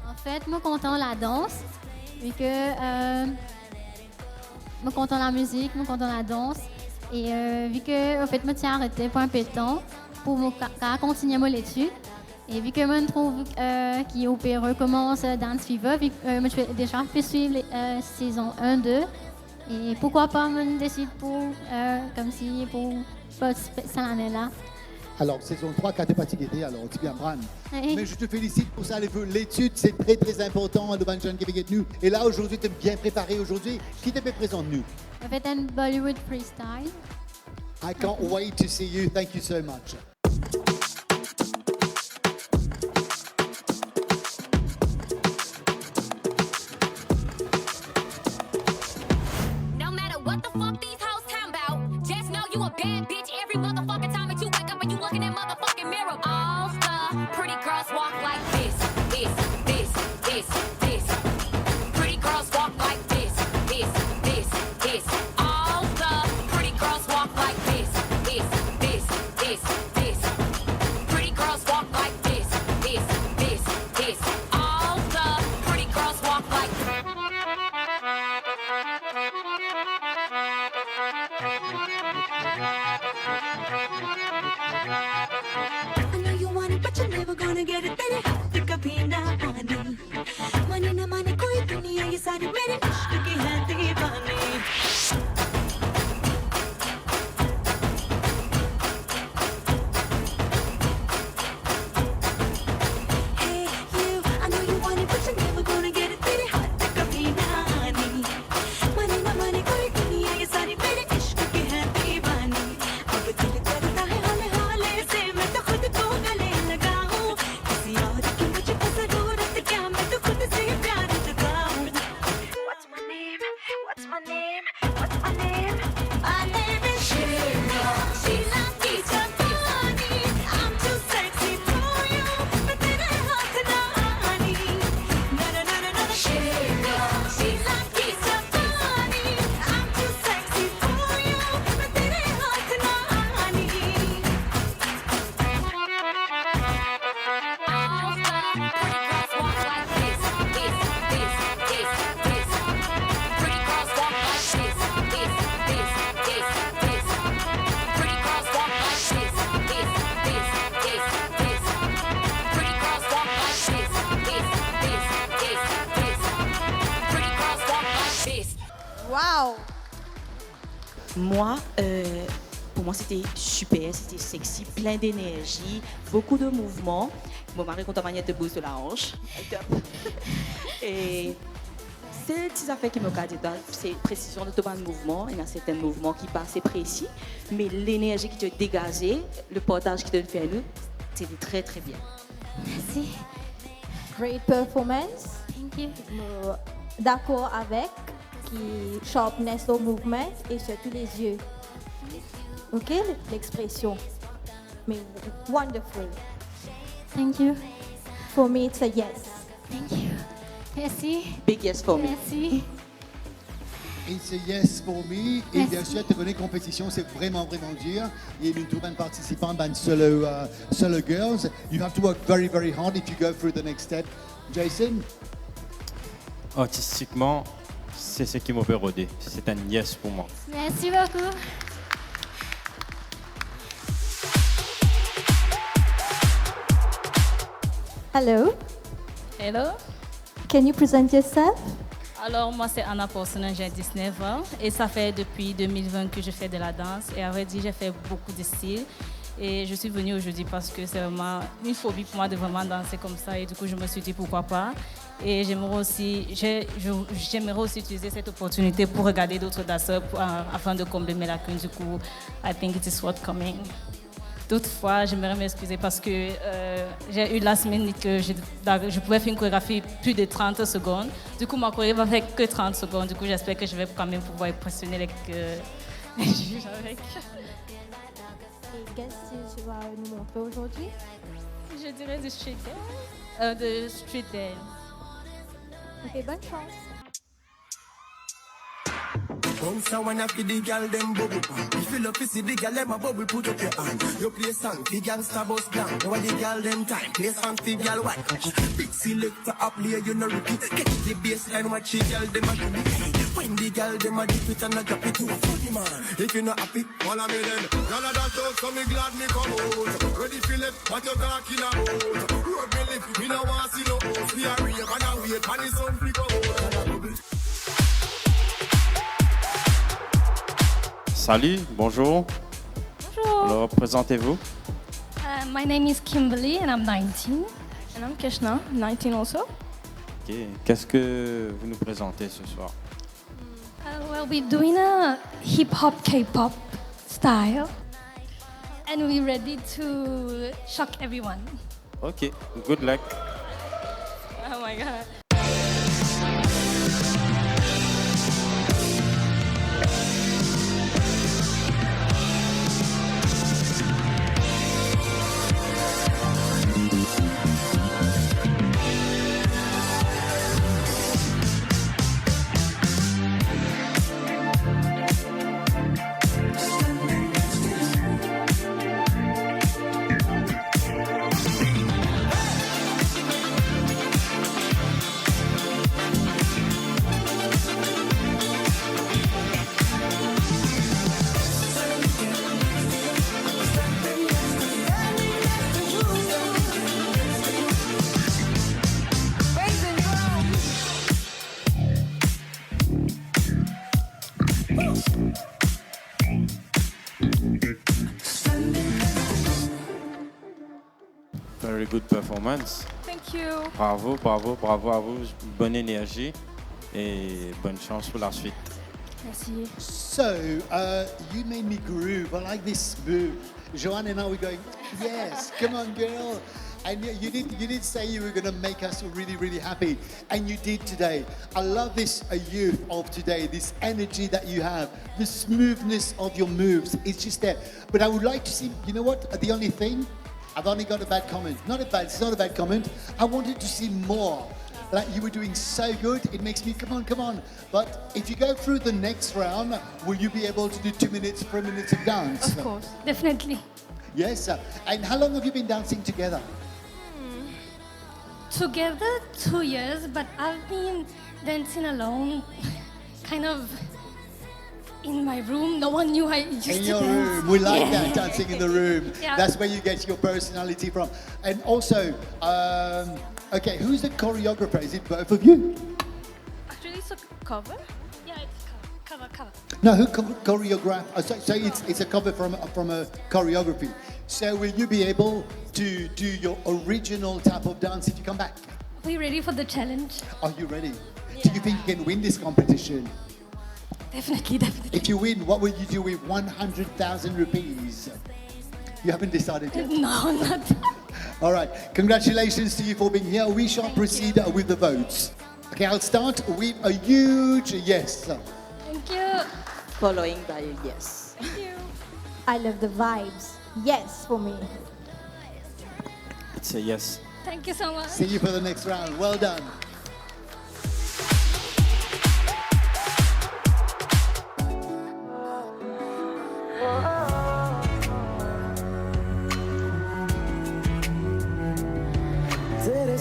En fait, moi, content la danse, vu que moi, content la musique, moi, content la danse. Et vu que, en fait, moi, tiens arrêté pour un peu de temps pour continuer mon étude. Et vu que moi, je trouve qu'il recommence Dance Fever, vu que moi, je vais déjà suivre les saisons 1-2. Et pourquoi pas, moi, je décide pour, comme si, pour participer cette année-là. Alors, saison 3, quand tu n'es pas ticketé, alors tu viens prendre. Oui. Mais je te félicite pour ça. L'étude, c'est très, très important. Le Banjan qui est nous. Et là, aujourd'hui, tu es bien préparé aujourd'hui. Qui te fait présenter nous? En fait, un Bollywood freestyle. I can't wait to see you. Thank you so much. No matter what the fuck these hoes talking about, just know you a bad bitch every motherfucking time that you wake up and you look in that motherfucking mirror. All the pretty girls walk like this, this, this, this, this. Pretty girls walk like this, this, this, this. All the pretty girls walk like this, this, this, this, this. Pretty girls walk like this, this, this, this. All the pretty girls walk like I know you want it, but you're never gonna get it. तेरे हाथ कभी ना आने माने ना माने कोई दुनिया ये सारी मेरे इश्क की है दीवानी Hey you, I know you want it, but you're never gonna get it. तेरे हाथ कभी ना आने माने ना माने कोई दुनिया ये सारी मेरे इश्क की है दीवानी अब दिल करता है हौले हौले से मैं तो खुद को गले लगाऊं किसी और की मुझको जरूरत क्या मैं तो खुद से प्यार जगाऊं What's my name? What's my name? What's my name? My name is Sheila. Sheila की जवानी I'm too sexy for you मैं तेरे हाथ ना आनी ना ना ना ना ना Sheila. Sheila की जवानी I'm too sexy for you मैं तेरे हाथ ना आनी Waouh! Moi, pour moi, c'était super, c'était sexy, plein d'énergie, beaucoup de mouvements. Mon mari compte en manière de bouge de la hanche. Et c'est des petites affaires qui me gardent dedans. C'est précision de tout un mouvement. Il y a certains mouvements qui passent précis, mais l'énergie qui te dégageait, le portage qui te fait à nous, c'était très très bien. Merci. Great performance. Thank you. D'accord avec qui sharpness au mouvement et surtout les yeux. Ok, l'expression. Mais wonderful. Thank you. For me, it's a yes. Thank you. Merci. Big yes for me. Merci. It's a yes for me. Et Merci. bien sûr, te connais compétition, c'est vraiment, vraiment dur. Il y a une troupe de participants, solo, solo girls. You have to work very, very hard if you go through the next step. Jason? Artistiquement, c'est ce qui m'a fait rôder. C'est un yes pour moi. Merci beaucoup. Hello, Hello. can you present yourself? Alors, moi, c'est Anna Porsonen, j'ai 19 ans et ça fait depuis 2020 que je fais de la danse. Et à vrai dire, j'ai fait beaucoup de styles. Et je suis venue aujourd'hui parce que c'est vraiment une phobie pour moi de vraiment danser comme ça. Et du coup, je me suis dit pourquoi pas. Et j'aimerais aussi utiliser cette opportunité pour regarder d'autres danseurs afin de combler mes lacunes. Du coup, I think it is worth coming. Toutefois, j'aimerais m'excuser parce que j'ai eu la semaine que je pouvais faire une chorégraphie plus de 30 secondes. Du coup, ma chorégraphie va faire que 30 secondes. Du coup, j'espère que je vais quand même pouvoir impressionner les juges avec. Et quel style tu vas nous montrer aujourd'hui? Je dirais du street dance. De street dance. Ok, bonne chance. Bounce and wanna feel the girl them bubble pop. If you love to see the girl them a bubble, put up your hand. You play song, the gangsta bust down. Now the girl them time, play song, the girl white. Big selector up play, you know repeat. Get the baseline, watch the girl them a do it. When the girl them a dip it and a drop it to a funny man. If you not happy, follow me then. Y'all a dance out, so me glad me come out. Ready feel it, what you talking about? Road me lift, me no want see no host. We a rave and a wait, and the sun flick out. Salut, bonjour. Bonjour. Alors, présentez-vous. My name is Kimberly and I'm 19. And I'm Keshna, 19 also. Ok. Qu'est-ce que vous nous présentez ce soir? Well, we're doing a hip-hop, K-pop style. And we're ready to shock everyone. Ok, good luck. Oh my God. Very good performance. Thank you. Bravo, bravo, bravo à vous. Bonne énergie et bonne chance pour la suite. Merci. So, you made me groove. I like this move. Joanne and I were going, yes, come on, girl. And you did say you were going to make us really, really happy. And you did today. I love this youth of today, this energy that you have, the smoothness of your moves. It's just there. But I would like to see, you know what? The only thing, I've only got a bad comment. It's not a bad comment. I wanted to see more. Like you were doing so good, it makes me, come on. But if you go through the next round, will you be able to do 2 minutes, 3 minutes of dance? Of course, definitely. Yes. And how long have you been dancing together? Together 2 years, but I've been dancing alone, kind of in my room. No one knew I used In to your dance. room. We like Yeah. that, dancing in the room. Yeah. That's where you get your personality from. And also, okay, who's the choreographer? Is it both of you? Actually, it's a cover. Yeah, it's cover. No, who choreographed? So it's a cover from a choreography. So will you be able to do your original type of dance if you come back? Are we ready for the challenge? Are you ready? Do you think you can win this competition? Definitely. If you win, what will you do with 100,000 rupees? You haven't decided yet? No, not. All right. Congratulations to you for being here. We shall proceed with the votes. Okay, I'll start with a huge yes. Thank you. Following by a yes. Thank you. I love the vibes. Yes for me. It's a yes. Thank you so much. See you for the next round. Well done.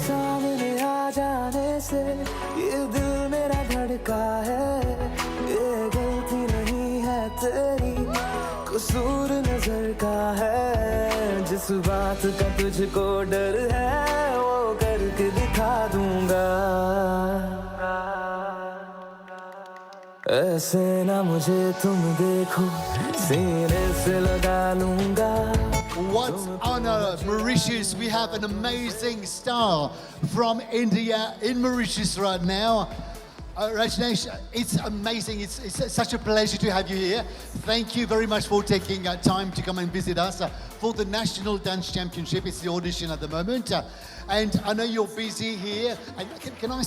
सामने आ जाने से ये दिल मेरा धड़का है, ये गलती नहीं है तेरी, कसूर नजर का है, जिस बात का तुझको डर है वो करके दिखा दूंगा, ऐसे ना मुझे तुम देखो सीने से लगा लूंगा. What honor, Mauritius. We have an amazing star from India in Mauritius right now. Rajneesh, it's amazing. It's such a pleasure to have you here. Thank you very much for taking time to come and visit us for the National Dance Championship. It's the audition at the moment. And I know you're busy here. And can I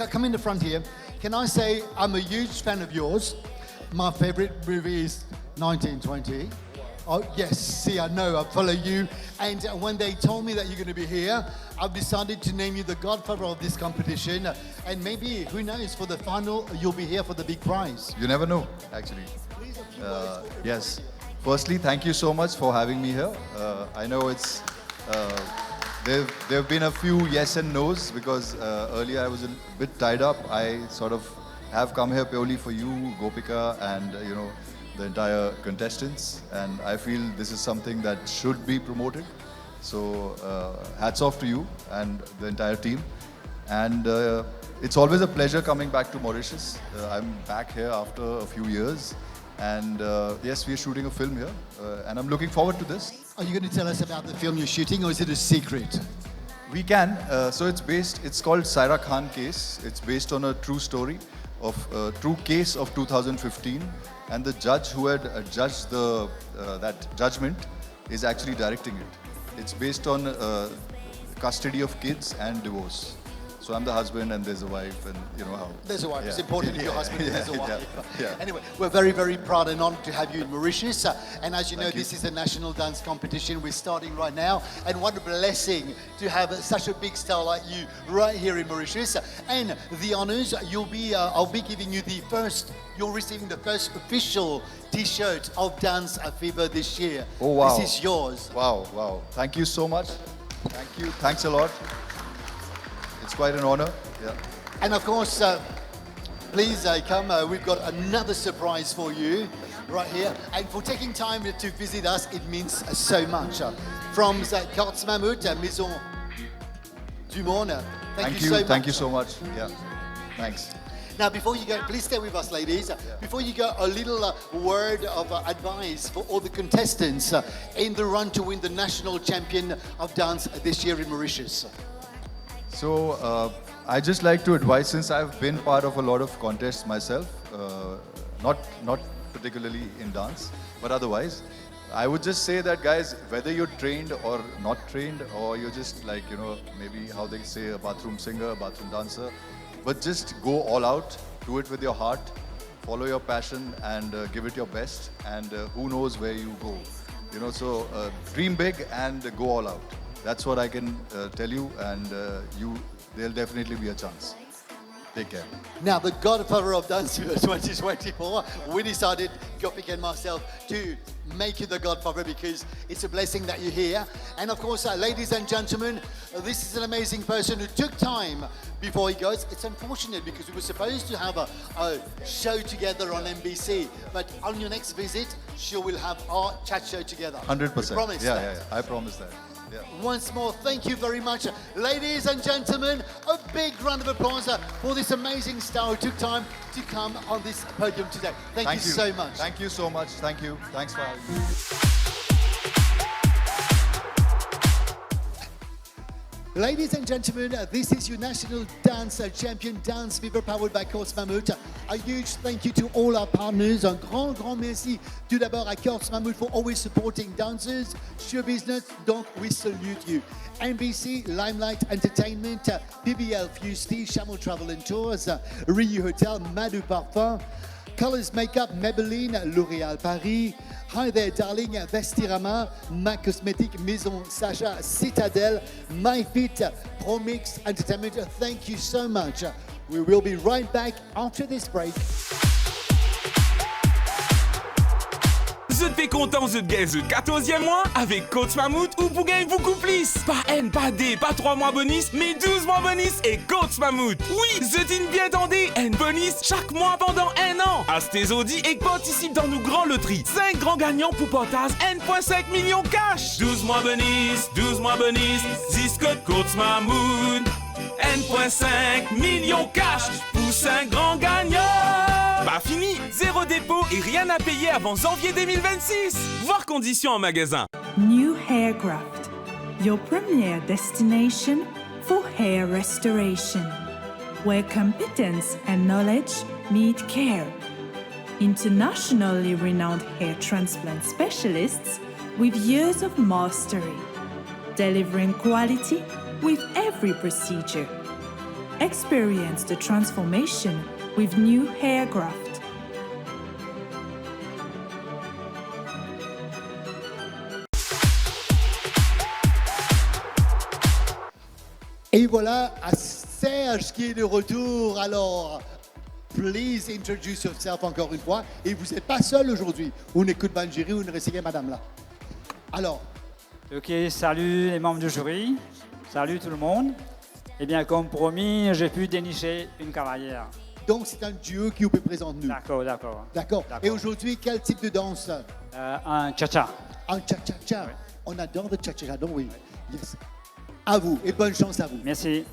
come in the front here? Can I say I'm a huge fan of yours? My favorite movie is 1920. Oh, yes, see, I know, I follow you. And when they told me that you're going to be here, I've decided to name you the godfather of this competition. And maybe, who knows, for the final, you'll be here for the big prize. You never know, actually. Yes. Firstly, thank you so much for having me here. I know it's... there have been a few yes and no's because earlier I was a bit tied up. I sort of have come here purely for you, Gopika, and, you know, the entire contestants, and I feel this is something that should be promoted. So hats off to you and the entire team. And it's always a pleasure coming back to Mauritius. I'm back here after a few years, and yes, we're shooting a film here, and I'm looking forward to this. Are you going to tell us about the film you're shooting, or is it a secret? We can. So it's called Saira Khan Case. It's based on a true story of a true case of 2015. And the judge who had judged that judgment is actually directing it. It's based on custody of kids and divorce. So I'm the husband and there's a wife, and you know how. There's a wife. Yeah. It's important your husband and there's a wife. Yeah. Anyway, we're very, very proud and honored to have you in Mauritius. And as you know, Thank you. this is a national dance competition. We're starting right now. And what a blessing to have such a big star like you right here in Mauritius. And the honors, I'll be giving you you're receiving the first official T-shirt of Dance Fever this year. Oh, wow. This is yours. Wow. Thank you so much. Thank you. Thanks a lot. It's quite an honor. Yeah. And of course, please come. We've got another surprise for you right here. And for taking time to visit us, it means so much. From Quartz Mammouth, Maison du Monde. Thank you so much. Thank you so much. Yeah. Thanks. Now, before you go, please stay with us, ladies. Before you go, a little word of advice for all the contestants in the run to win the National Champion of Dance this year in Mauritius. So I just like to advise, since I've been part of a lot of contests myself, not particularly in dance, but otherwise, I would just say that, guys, whether you're trained or not trained, or you're just like, you know, maybe how they say a bathroom singer, a bathroom dancer, but just go all out, do it with your heart, follow your passion, and give it your best, and who knows where you go. You know, so dream big and go all out. That's what I can tell you, and there'll definitely be a chance. Take care. Now, the godfather of Dance Fever 2024, we decided, Gopik and myself, to make you the godfather because it's a blessing that you're here. And of course, ladies and gentlemen, this is an amazing person who took time before he goes. It's unfortunate because we were supposed to have a show together on NBC, but on your next visit, she will have our chat show together. 100%. We promise that. Yeah. I promise that. Yeah. Once more, thank you very much. Ladies and gentlemen, a big round of applause for this amazing star who took time to come on this podium today. Thank you so much. Thank you so much. Thank you. Thanks for having me. Ladies and gentlemen, this is your National Dance Champion Dance Fever powered by Quartz Mammouth. A huge thank you to all our partners. Un grand merci tout d'abord à Quartz Mammouth for always supporting dancers, show business. Donc, we salute you. NBC, Limelight Entertainment, PBL Fusty, Chameau Travel and Tours, Riu Hotel, Madu Parfum, Colors Makeup, Maybelline, L'Oréal Paris, Hi There Darling, Vestirama, MAC Cosmetic, Maison Sacha, Citadel, MyFit, ProMix Entertainment. Thank you so much. We will be right back after this break. Je te fais content, je te gagne le 14e mois avec Coach Mammouth ou pour gagner beaucoup plus. Pas N, pas D, pas 3 mois bonus, mais 12 mois bonus et Coach Mammouth. Oui, je dis bien attendez, N bonus chaque mois pendant 1 an. À tes audits et participe dans nos grands loteries. 5 grands gagnants pour portage 1,5 million cash. 12 mois bonus, 10 Coach Mammouth. 1,5 million cash pour 5 grands gagnants. Pas fini, 0 dépôt et rien à payer avant janvier 2026. Voir conditions en magasin. New Haircraft, your premier destination for hair restoration, where competence and knowledge meet care. Internationally renowned hair transplant specialists with years of mastery, delivering quality with every procedure. Experience the transformation with New Haircraft. Et voilà, à Serge qui est de retour. Alors, please introduce yourself encore une fois. Et vous n'êtes pas seul aujourd'hui. On écoute ban jury, on reste madame là. Alors. Ok, salut les membres du jury. Salut tout le monde. Eh bien, comme promis, j'ai pu dénicher une cavalière. Donc, c'est un duo qui vous présente nous. D'accord, d'accord. D'accord. Et aujourd'hui, quel type de danse? Un cha-cha. Un cha-cha-cha. Oui. On adore le cha-cha-cha, donc oui. Yes. À vous et bonne chance à vous. Merci.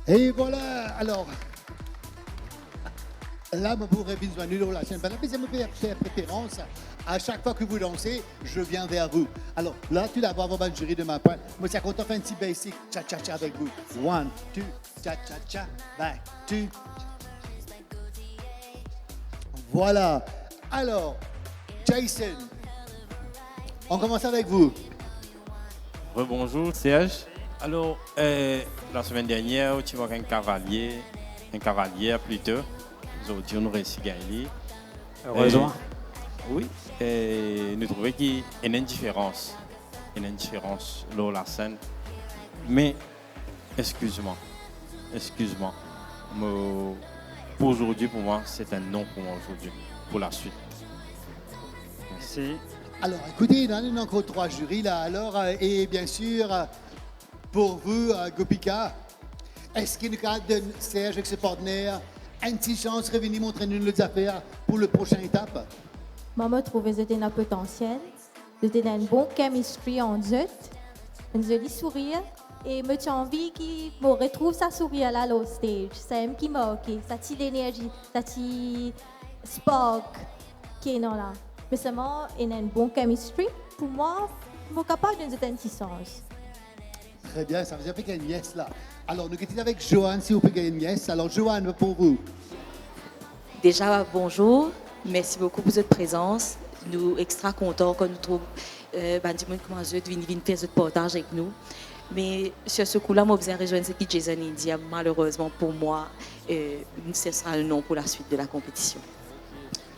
Et voilà, alors, là, je vous révise la semaine passée, mais faire préférence. À chaque fois que vous dansez, je viens vers vous. Alors là, tu vas voir votre jury de ma part. Moi, c'est quand on fait un petit basic cha-cha-cha avec vous. 1, 2, cha-cha-cha, back, 2. Voilà. Alors, Jason, on commence avec vous. Rebonjour, Serge. Alors, la semaine dernière, tu vois un cavalier plutôt. Aujourd'hui, on aurait gagné. Heureusement. Oui, et nous trouvons qu'il y a une différence. une différence dans la scène. Mais, excuse-moi. Pour aujourd'hui, pour moi, c'est un non pour moi aujourd'hui, pour la suite. Merci. Alors, écoutez, il y en a encore 3 jurys là. Alors, et bien sûr, pour vous, Gopika, est-ce qu'il y a de Serge avec ses partenaires une petite chance de revenir montrer nous les affaires pour la prochaine étape? Moi, je trouve que c'était un potentiel. C'était une bonne chemistry en eux, un joli sourire. Et j'ai envie qu'il retrouve sa sourire là, au stage. C'est un qui manque, ça tire l'énergie, ça tire spark qui est là. Mais seulement, il y a une bonne chemistry. Pour moi, je suis capable de donner un petit sens. Très bien, ça veut dire qu'il y a une yes là. Alors, nous sommes avec Joanne, si vous pouvez gagner une yes. Alors, Joanne, pour vous. Déjà, bonjour. Merci beaucoup pour votre présence. Nous sommes extra contents quand nous trouvons du monde comme vous de venir faire ce partage avec nous. Mais sur ce coup-là, moi, je viens rejoindre ce que Jason India. Malheureusement, pour moi, ce sera le non pour la suite de la compétition.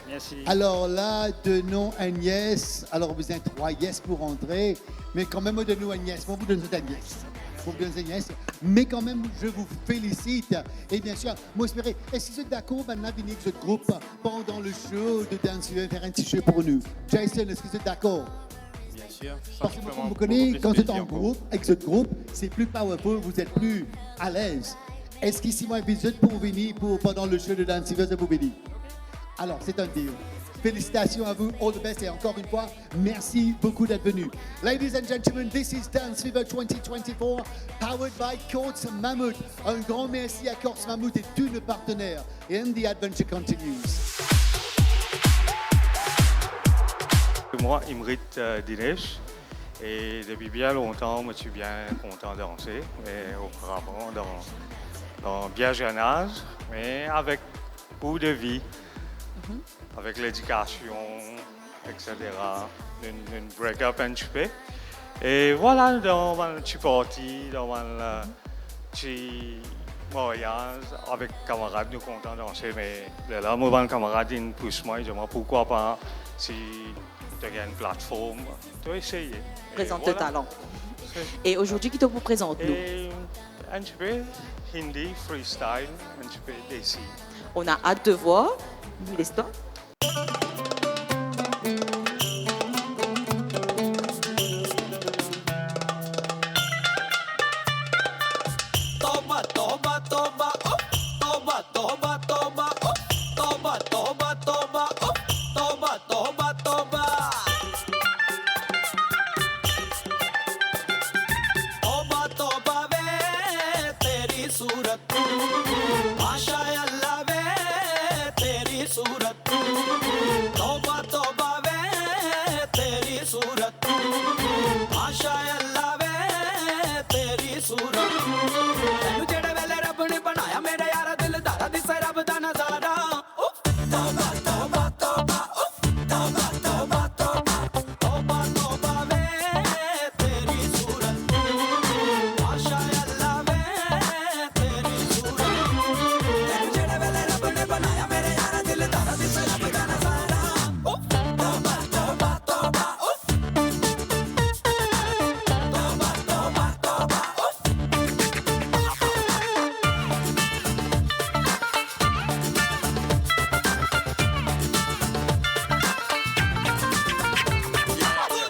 Merci. Alors là, de non un yes. Alors, vous avez 3 yes pour entrer. Mais quand même, de nous un yes. Moi, vous donnez un yes. Vous donnez un yes. Mais quand même, je vous félicite. Et bien sûr, moi, j'espérais, est-ce que vous êtes d'accord maintenant de venir avec ce groupe pendant le show de Dance Fever faire un petit show pour nous? Jason, est-ce que vous êtes d'accord? Bien sûr. Parce que vous connaissez, quand vous êtes en groupe, avec ce groupe, c'est plus powerful, vous êtes plus à l'aise. Est-ce qu'ici, moi, visite pour venir pendant le show de Dance Fever de Boubéli? Alors, c'est un deal. Félicitations à vous, all the best, et encore une fois, merci beaucoup d'être venus. Ladies and gentlemen, this is Dance Fever 2024, powered by Courts Mammouth. Un grand merci à Courts Mammouth et tous nos partenaires. And the adventure continues. Moi, Imrit Dinesh, et depuis bien longtemps, je suis bien content de danser, mais auparavant, dans bien jeune âge, mais avec beaucoup de vie, avec l'éducation, etc. Une break-up un petit peu. Et voilà, dans un petit party, dans un petit voyage, avec camarades, nous contents de danser, mais là, mon camarade, il me pousse moi, il dit pourquoi pas, si tu as une plateforme, tu vas essayer. Présente le talent. Et aujourd'hui, qui te vous présente nous? Un petit peu hindi, freestyle, un petit peu desi. On a hâte de voir. Nous laisse-toi. Toba, toba, toba, oh. Toba, toba, toba, oh. Toba, toba, toba, oh. Toba, toba, toba. Toba, toba, ve teri सूरत माशा अल्लाह वे तेरी सूरत तौबा तौबा वे तेरी सूरत माशा अल्लाह वे तेरी सूरत तैनू जेड़े वेले रब ने बनाया मेरे यारा दिलदारा दिसे रब दा नजारा तौबा तौबा तौबा तौबा तौबा तौबा तौबा तौबा वे तेरी सूरत माशा अल्लाह वे तेरी सूरत तैनू जेड़े वेले रब ने बनाया मेरे यारा दिलदारा दिसे रब दा नजारा तौबा तौबा तौबा तौबा तौबा तौबा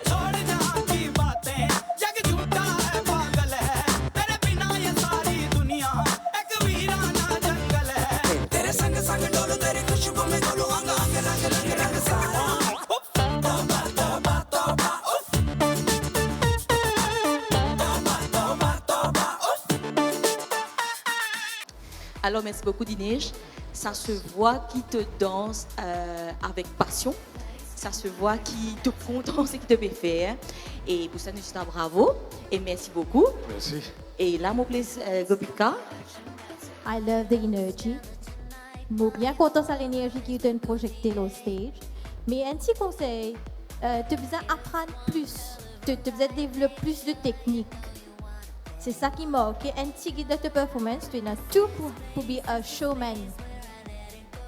छोड़ जा की बातें जग झूठा है पागल है तेरे बिना ये सारी दुनिया एक वीराना जंगल है तेरे संग संग डोलू तेरी खुशबू में डोलू अंग अंग रंग रंग रंग सारा तौबा तौबा तौबा तौबा तौबा तौबा Alors, merci beaucoup, Dinesh. Ça se voit qui te danse avec passion. Ça se voit qui te content ce que tu peux faire. Et pour ça, nous disons bravo et merci beaucoup. Merci. Et là, mon plaisir, Gopika. I love the energy. Je suis bien content de l'énergie qui est projetée au stage. Mais un petit conseil, tu as besoin d'apprendre plus. Tu as besoin de développer plus de techniques. C'est ça qui manque. Un petit guide de performance, tu as tout pour be a showman.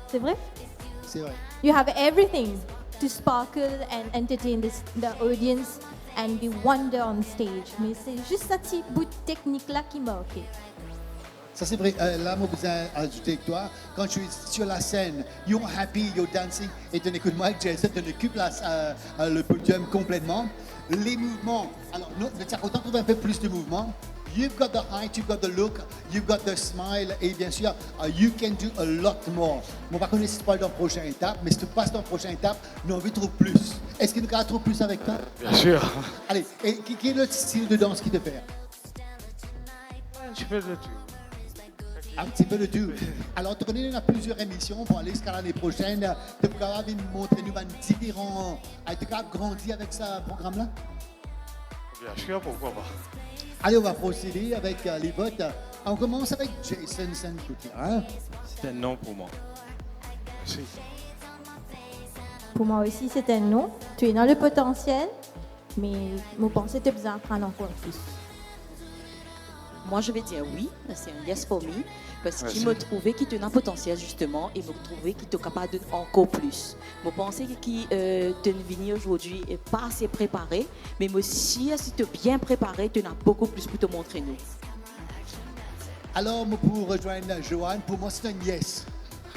C'est vrai? C'est vrai. You have everything to sparkle and entertain the audience. and be wonder on stage. Mais c'est juste ce petit bout de technique là qui manque. Ça c'est vrai, là moi vous ajouter avec toi, quand tu es sur la scène, you're happy, you're dancing, et tu n'écoutes moi, Jason, tu occupes le podium complètement. Les mouvements, alors autant trouver un peu plus de mouvements. You've got the height, you've got the look, you've got the smile, et bien sûr, you can do a lot more. On va connaître si tu parles dans la prochaine étape, mais si tu passes dans la prochaine étape, nous on veut trouver plus. Est-ce que nous allons trouver plus avec toi? Bien sûr. Allez, et qui est le style de danse qui te fait? Un petit peu de tout. Un petit peu de tout. Alors, tu connais, on a plusieurs émissions pour aller jusqu'à l'année prochaine. Tu peux montrer nous différents. Tu peux grandir avec ce programme-là? Bien sûr, pourquoi pas. Allez, on va procéder avec les votes. On commence avec Jason Saint-Couture. Hein? C'est un non pour moi. Merci. Pour moi aussi, c'est un non. Tu es dans le potentiel, mais je pense que tu as besoin d'apprendre encore plus. Moi, je vais dire oui, c'est un yes for me, parce Merci. qu'il me trouvait qu'il te un potentiel justement et me trouvait qu'il était capable de encore plus. Je pensais qu'il te venir aujourd'hui et pas assez préparé, mais aussi si tu es bien préparé, tu as beaucoup plus pour te montrer nous. Alors, pour rejoindre Joanne, pour moi, c'est un yes.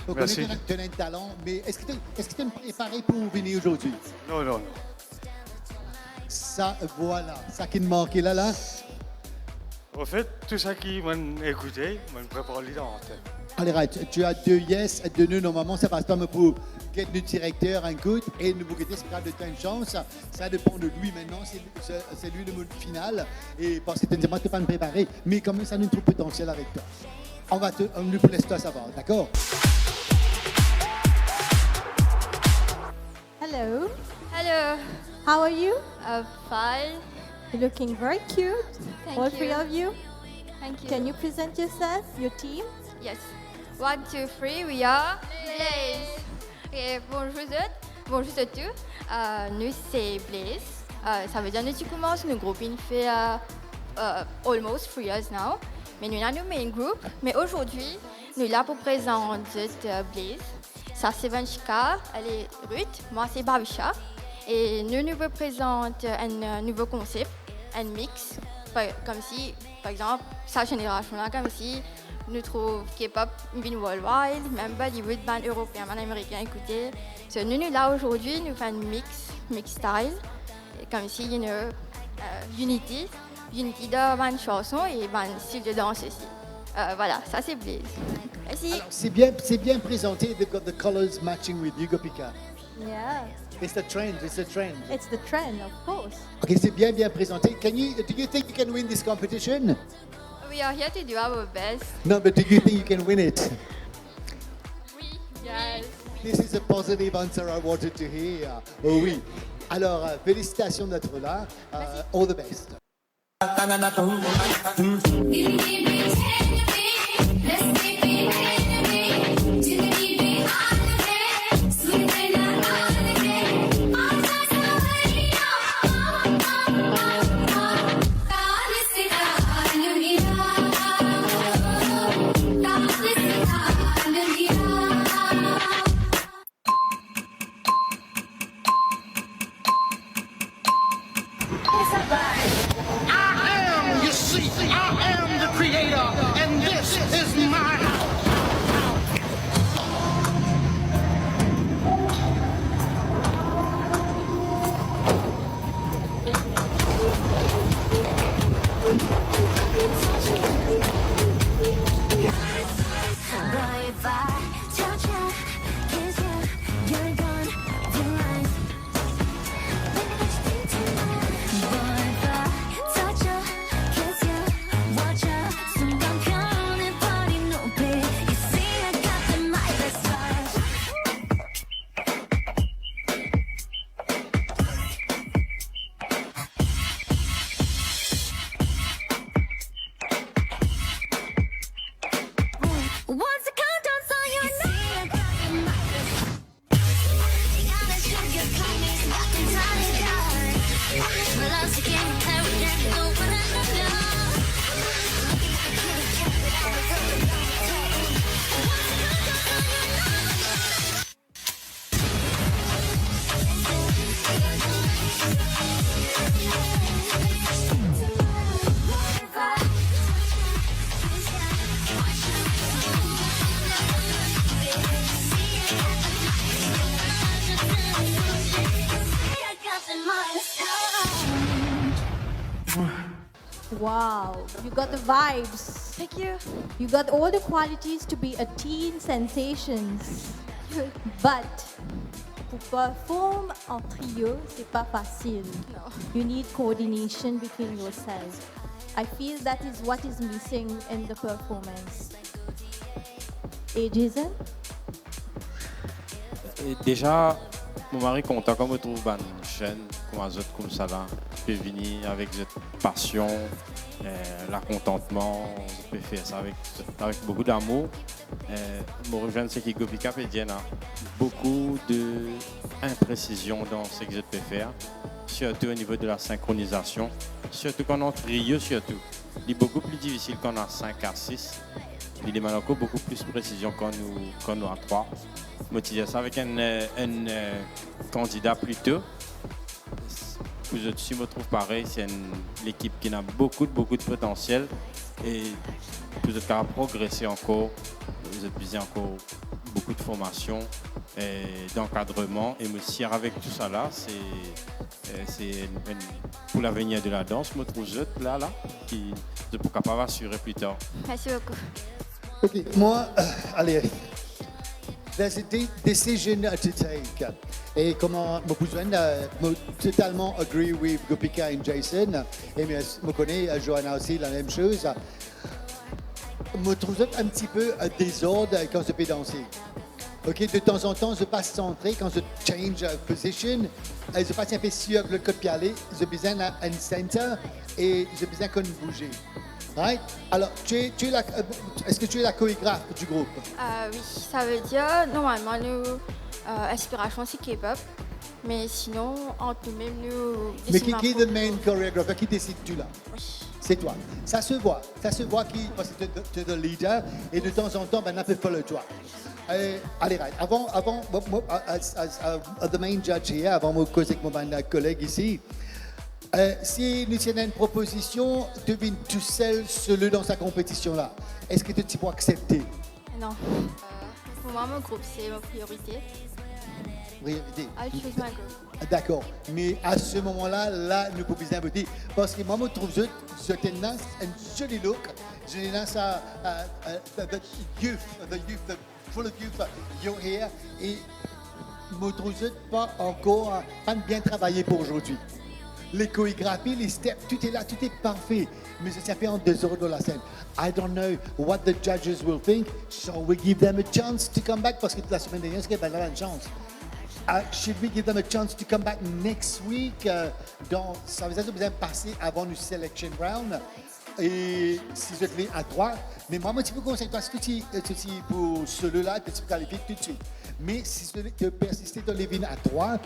Donc, Merci. on est tu as un talent, mais est-ce que tu es préparé pour venir aujourd'hui? Non, non, non. Ça, voilà, ça qui me manquait là. En fait, tout ça qui m'a écouté, m'a préparé dans la tête. Allez, right, tu as 2 yes, 2 non. Normalement, ça passe pas pour get le directeur un coup et nous vous guetter ce cas de temps de chance. Ça dépend de lui maintenant. C'est lui le mode final. Et parce que tu n'es pas préparé, mais comme ça, nous trouve potentiel avec toi. On nous laisse toi savoir, d'accord? Hello. Hello. How are you? Fine. You're looking very cute. Thank All you. 3 of you. Thank you. Can you present yourself, your team? Yes. 1, 2, 3, we are Blaze. Et bonjour bonjour à tous. Nous c'est Blaze. Ça veut dire que nous commençons le groupe, il fait almost 3 years now. Mais nous avons un main group. Mais aujourd'hui, nous sommes là pour présenter Blaze. Ça c'est Vanchika, elle est Ruth, moi c'est Babisha. Et nous représentons un nouveau concept, un mix. Comme si, par exemple, sa génération-là, comme si nous trouvons K-pop une worldwide, même Bollywood, band européen, band américain, écoutez. So, nous là aujourd'hui, nous faisons un mix style, et comme si il y a une unity de band chanson et band style de danse aussi. Voilà, ça c'est Blaze. Merci. Alors, c'est bien présenté. They've got the colors matching with you, Gopika. Yeah. It's the trend. It's the trend, of course. Okay, c'est bien présenté. Do you think you can win this competition? We are here to do our best. No, but do you think you can win it? Yes. This is a positive answer I wanted to hear. Oh oui. Alors, félicitations d'être là. All the best. I am the creator, and this is my house. Wow, you got the vibes. Thank you. You got all the qualities to be a teen sensation. But pour perform en trio, c'est pas facile. No. You need coordination between yourselves. I feel that is what is missing in the performance. Et Jason? Et déjà, mon mari est content quand je trouve un jeune comme ça là, qui peut venir avec cette passion, la contentement, je peux faire ça avec beaucoup d'amour. Mon rejoindre c'est que Gopika Pédienne a beaucoup d'imprécisions dans ce que je peux faire, surtout au niveau de la synchronisation, surtout quand on trio surtout. Il est beaucoup plus difficile quand on a 5 à 6. Il demande encore beaucoup plus de précision quand nous a 3. Je disais ça avec un candidat plus tôt. Vous aussi me trouve pareil, c'est l'équipe qui a beaucoup de potentiel et vous êtes capable de progresser encore. Vous êtes besoin encore beaucoup de formation et d'encadrement. Et aussi avec tout ça là, c'est pour l'avenir de la danse, je me trouve là, qui je suis capable d'assurer plus tard. Merci beaucoup. Ok, moi, allez, there's a decision to take. Et comment je besoin totalement agree with Gopika et Jason. Et je connais Johanna aussi la même chose. Je trouve un petit peu désordre quand je peux danser. Ok, de temps en temps, je passe centré quand je change position. Je passe un peu sur le côté pied aller. Je besoin d'un center et je besoin qu'on bouge. Right? Alors, est-ce que tu es la chorégraphe du groupe? Oui, ça veut dire normalement nous inspiration c'est K-pop, mais sinon entre nous-mêmes nous. Mais qui est le main chorégraphe? Qui décide-tu là? C'est toi. Ça se voit qui parce que tu es le leader et de temps en temps on peut follow toi. Allez, right. Avant, the main judge here, avant de causer avec mon collègue ici. Si nous avons une proposition, tu viens tout seul dans sa compétition-là, est-ce que tu peux accepter? Non. Pour moi, mon groupe, c'est ma priorité. Priorité. I choose my group. D'accord. Mais à ce moment-là, nous pouvons bien voter. Parce que moi, je trouve que je tendance un joli look. Je tendance à the youth, full of youth, your hair. Et je trouve pas encore bien travaillé pour aujourd'hui. Les chorégraphies, les steps, tout est là, tout est parfait. Mais ça fait en désordre dans la scène. I don't know what the judges will think. Shall we give them a chance to come back? Parce que la semaine dernière, c'est qu'il y a une chance. Should we give them a chance to come back next week? Ça veut dire que vous allez passer avant le selection round. Et si vous êtes à 3, mais moi, un petit peu conseil, parce que tu pour celui-là, tu peux qualifier tout de suite. Mais si tu persistes dans les vignes à 3,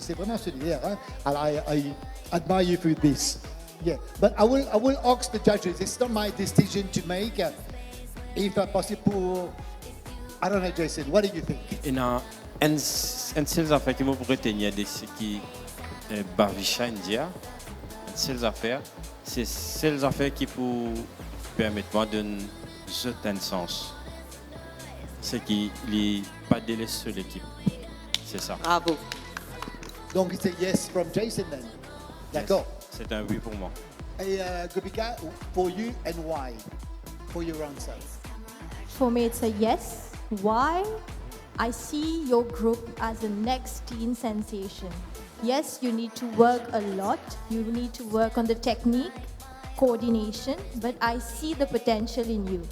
c'est vraiment celui-là. Hein? Alors, I admire you for this. Yeah, but I will ask the judges. It's not my decision to make. If possible pour, I don't know, Jason. What do you think? Une seule affaire qui me retenir de ce qui est Bavisha India, une seule affaire, c'est celles affaires qui pour permettre moi de jeter un sens. C'est qu'il n'est pas délaissé sur l'équipe. C'est ça. Bravo. Donc c'est yes from Jason then. D'accord. Yes, c'est un oui pour moi. Et Gopika, for you and why? For your answer. For me, it's a yes. Why? I see your group as a next teen sensation. Yes, you need to work a lot. You need to work on the technique, coordination, but I see the potential in you.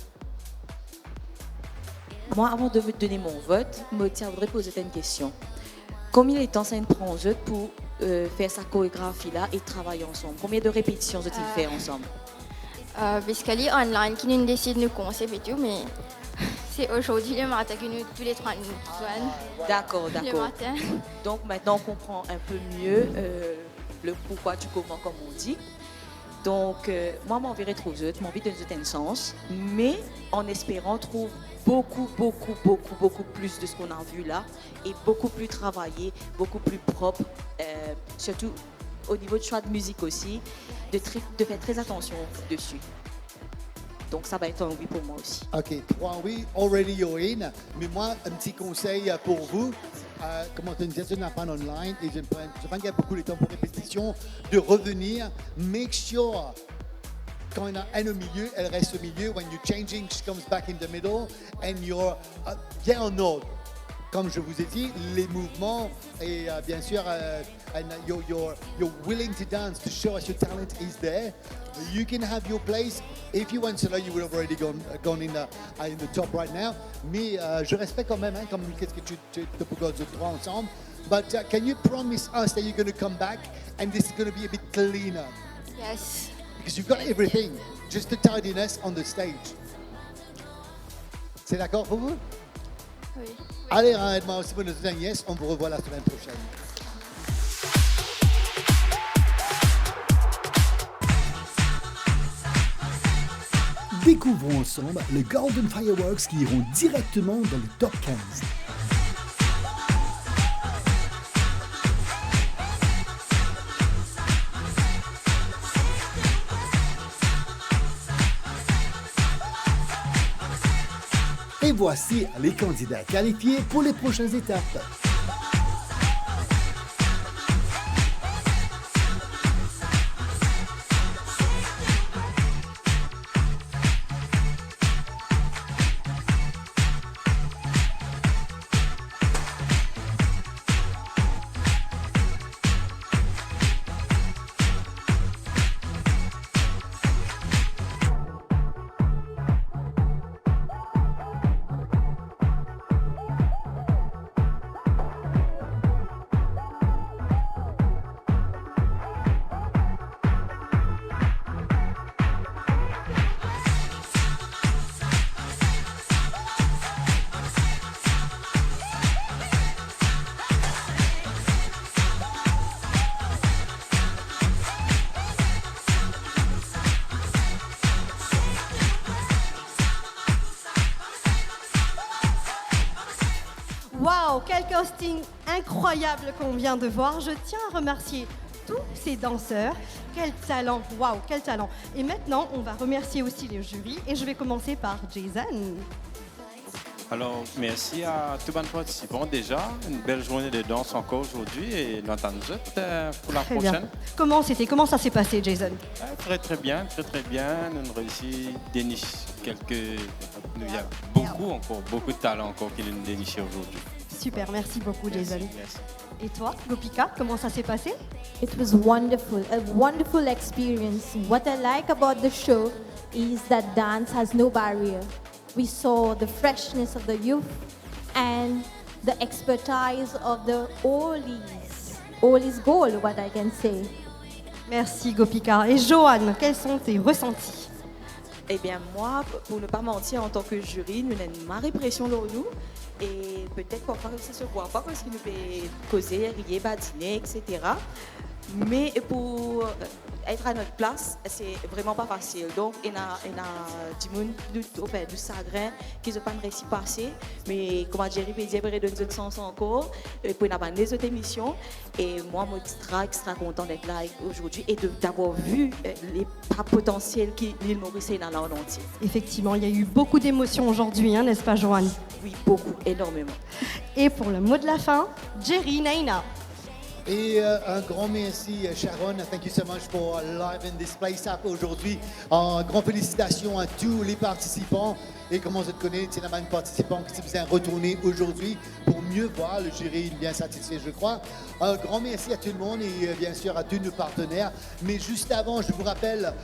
Moi, avant de vous donner mon vote, je voudrais poser une question. Combien de temps ça nous prend pour faire sa chorégraphie-là et travailler ensemble? Combien de répétitions vous fait ensemble? Basically, online, qui nous décide de nous concept et tout, mais c'est aujourd'hui le matin que nous, tous les 3 minutes, D'accord. Le matin. Donc maintenant, on comprend un peu mieux le pourquoi du comment, comme on dit. Donc, moi, je m'enverrai trop vite, je m'envie de donner un sens, mais en espérant trouver beaucoup plus de ce qu'on a vu là et beaucoup plus travaillé, beaucoup plus propre, surtout au niveau du choix de musique aussi, de faire très attention dessus. Donc ça va être un oui pour moi aussi. OK, 3 oui, already you're in. Mais moi, un petit conseil pour vous. Comment tu disais, je n'ai pas online et je pense qu'il y a beaucoup de temps pour répétition, de revenir. Make sure quand il y en a un au milieu, elle reste au milieu. When you're changing, she comes back in the middle. And you're bien en ordre. Comme je vous ai dit, les mouvements et bien sûr, and you're willing to dance to show us your talent is there. You can have your place. If you went solo, you would have already gone in the top right now. Mais je respecte quand même, hein, comme qu'est-ce que tu te proposes de trois ensemble. But can you promise us that you're going to come back and this is going to be a bit cleaner? Yes. Because you've got everything, just the tidiness on the stage. C'est d'accord pour vous? Oui. Allez, rapidement aussi pour notre Agnès, on vous revoit la semaine prochaine. Découvrons ensemble les Golden Fireworks qui iront directement dans le top 15. Et voici les candidats qualifiés pour les prochaines étapes. Waouh, quel casting incroyable qu'on vient de voir. Je tiens à remercier tous ces danseurs. Quel talent, waouh, quel talent. Et maintenant, on va remercier aussi les jurys et je vais commencer par Jason. Alors, merci à tous les participants déjà. Une belle journée de danse encore aujourd'hui et nous attendons pour la Très prochaine. bien. Comment ça s'est passé, Jason? Très bien. Nous avons réussi à dénicher il y a beaucoup de talent encore qui nous déniché aujourd'hui. Super, merci beaucoup, Jason. Merci. Et toi, Gopika, comment ça s'est passé? It was wonderful, a wonderful experience. What I like about the show is that dance has no barrier. We saw the freshness of the youth and the expertise of the oldies. Oldies gold, what I can say. Merci, Gopika. Et Joanne, quels sont tes ressentis? Eh bien, moi, pour ne pas mentir, en tant que jury, nous avons ma répression sur nous. Et peut-être parfois, ça se voit pas parce qu'il nous fait causer, rire, badiner, etc. Mais pour être à notre place, c'est vraiment pas facile. Donc, il y a du chagrin qui ne pas réussi à passer. Mais comme Jerry peut dire, il y a d'autres sens encore. Pour nous avoir des autres émissions. Et moi, je suis extra content d'être là aujourd'hui et d'avoir vu les potentiels qui l'île Maurice est dans le monde entier. Effectivement, il y a eu beaucoup d'émotions aujourd'hui, hein, n'est-ce pas, Joanne? Oui, beaucoup, énormément. Et pour le mot de la fin, Jerry Naina. Et un grand merci, Sharon. Thank you so much for live in this place up aujourd'hui. Grand félicitations à tous les participants. Et comment je te connais, c'est un participant qui s'est bien retourné aujourd'hui pour mieux voir le jury bien satisfait, je crois. Un grand merci à tout le monde et bien sûr à tous nos partenaires. Mais juste avant, je vous rappelle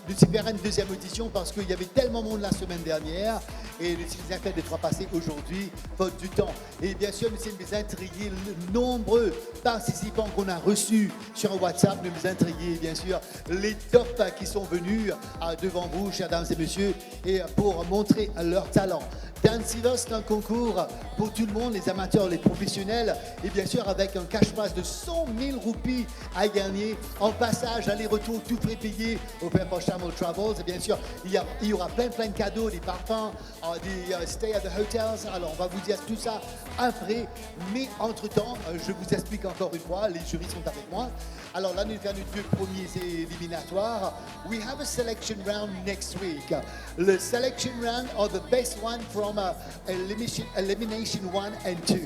de se faire une deuxième audition parce qu'il y avait tellement de monde la semaine dernière et le Citizen fait des trois passés aujourd'hui, faute du temps. Et bien sûr, nous sommes intrigués, nombreux participants qu'on a reçus sur WhatsApp, nous intrigués, bien sûr, les tops qui sont venus devant vous, chers dames et messieurs, et pour montrer leur talent. Dance Fever, c'est un concours pour tout le monde, les amateurs, les professionnels, et bien sûr avec un cash prize de 100 000 roupies à gagner, en passage, aller-retour, tout frais payé au Pepper Shamrock Travels. Et bien sûr, il y aura plein de cadeaux, des parfums, des stay at the hotels. Alors, on va vous dire tout ça après. Mais entre-temps, je vous explique encore une fois, les jurys sont avec moi. Alors là, nous faisons nos deux premiers éliminatoires. We have a selection round next week. Le selection round are the best one from elimination 1 and 2.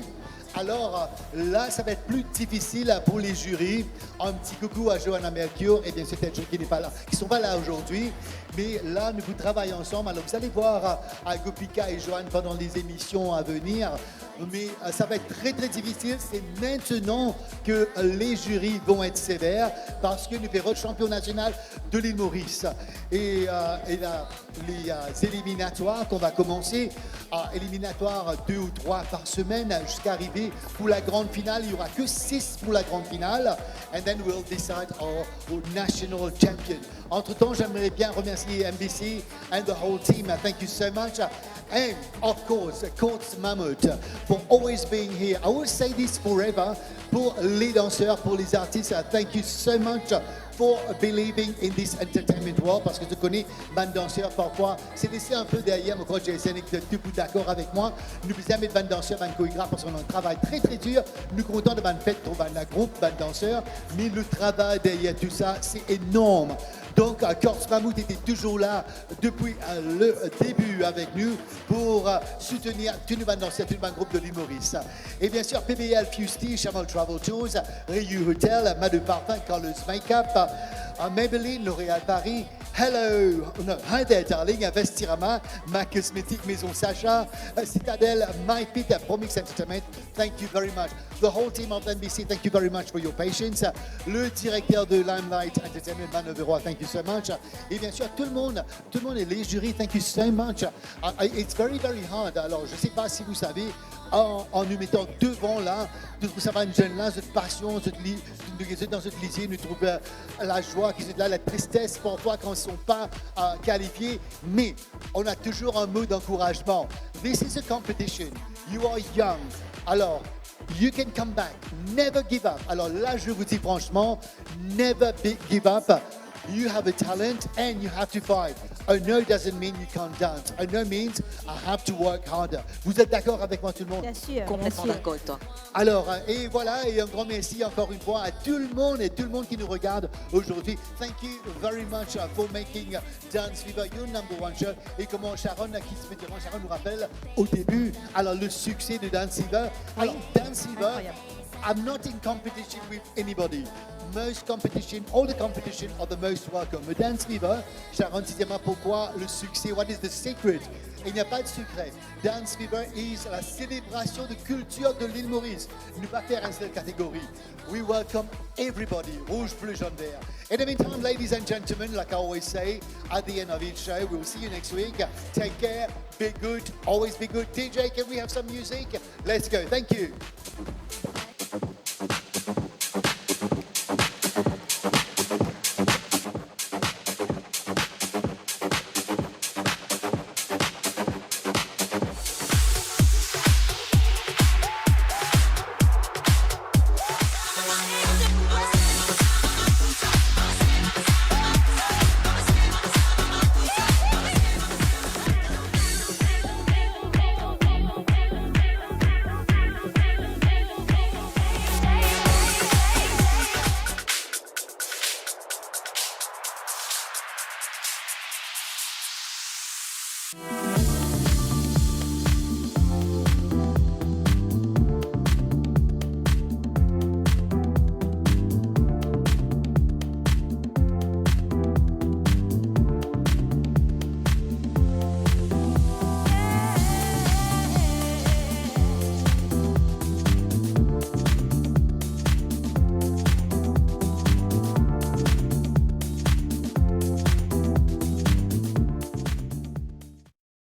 Alors là, ça va être plus difficile pour les jurys. Un petit coucou à Johanna Mercure et bien sûr qui n'est pas là, qui sont pas là aujourd'hui. Mais là, nous vous travaillons ensemble. Alors vous allez voir à Gopika et Johan pendant les émissions à venir. Mais ça va être très très difficile. C'est maintenant que les jurys vont être sévères parce que nous verrons le champion national de l'île Maurice. Et les éliminatoires qu'on va commencer, éliminatoires 2 ou 3 par semaine jusqu'à arriver pour la grande finale. Il n'y aura que 6 pour la grande finale. And then we'll decide our national champion. Entre-temps, j'aimerais bien remercier MBC and the whole team. Thank you so much. And of course, Coach Mammoth for always being here. I will say this forever. Pour les danseurs, pour les artistes, thank you so much for believing in this entertainment world. Parce que je connais ban danseurs parfois, c'est laissé un peu derrière. Mon coach Jason est tout d'accord avec moi. Nous faisons mettre ban danseurs, ban chorégraphes parce qu'on a un travail très très dur. Nous sommes contents de ban fête pour ban groupe, ban danseurs. Mais le travail derrière tout ça, c'est énorme. Donc, Coach Mammoth était toujours là depuis le début avec nous pour soutenir tous les bandes danseurs, tous les bandes groupes de l'île Maurice. Et bien sûr, PBL Fusty, Chamal Travel Tours, Ryu Hotel, Madu Parfum, Carlos Makeup, Maybelline, L'Oréal Paris. Hello, no, hi there darling, Vestirama, Ma Cosmétique, Maison Sacha, Citadel, MyFit, Promix Entertainment, thank you very much. The whole team of NBC, thank you very much for your patience. Le directeur de Limelight Entertainment, Manoveroa, thank you so much. Et bien sûr, tout le monde et les jurys, thank you so much. It's very, very hard. Alors, je ne sais pas si vous savez, en nous mettant devant là, nous avons une jeune là, cette passion, nous sommes dans cette lycée, nous trouvons la joie, la tristesse parfois quand ils ne sont pas qualifiés, mais on a toujours un mot d'encouragement. This is a competition. You are young. Alors, you can come back. Never give up. Alors là, je vous dis franchement, never give up. You have a talent and you have to fight. A no doesn't mean you can't dance. A no means I have to work harder. Vous êtes d'accord avec moi tout le monde? Bien sûr. Complètement d'accord avec toi. Alors, et voilà, et un grand merci encore une fois à tout le monde et tout le monde qui nous regarde aujourd'hui. Thank you very much for making Dance Fever your number one show. Et comment Sharon, Sharon nous rappelle au début, alors le succès de Dance Fever. Alors, Dance Fever, I'm not in competition with anybody. Most competition, all the competition are the most welcome. Mais Dance Fever, Sharon, dis-moi pourquoi le succès, what is the secret? Il n'y a pas de secret. Dance Fever is la célébration de culture de l'île Maurice. Ne pas faire une seule catégorie. We welcome everybody, rouge, bleu, jaune, vert. In the meantime, ladies and gentlemen, like I always say, at the end of each show, we will see you next week. Take care, be good, always be good. DJ, can we have some music? Let's go. Thank you.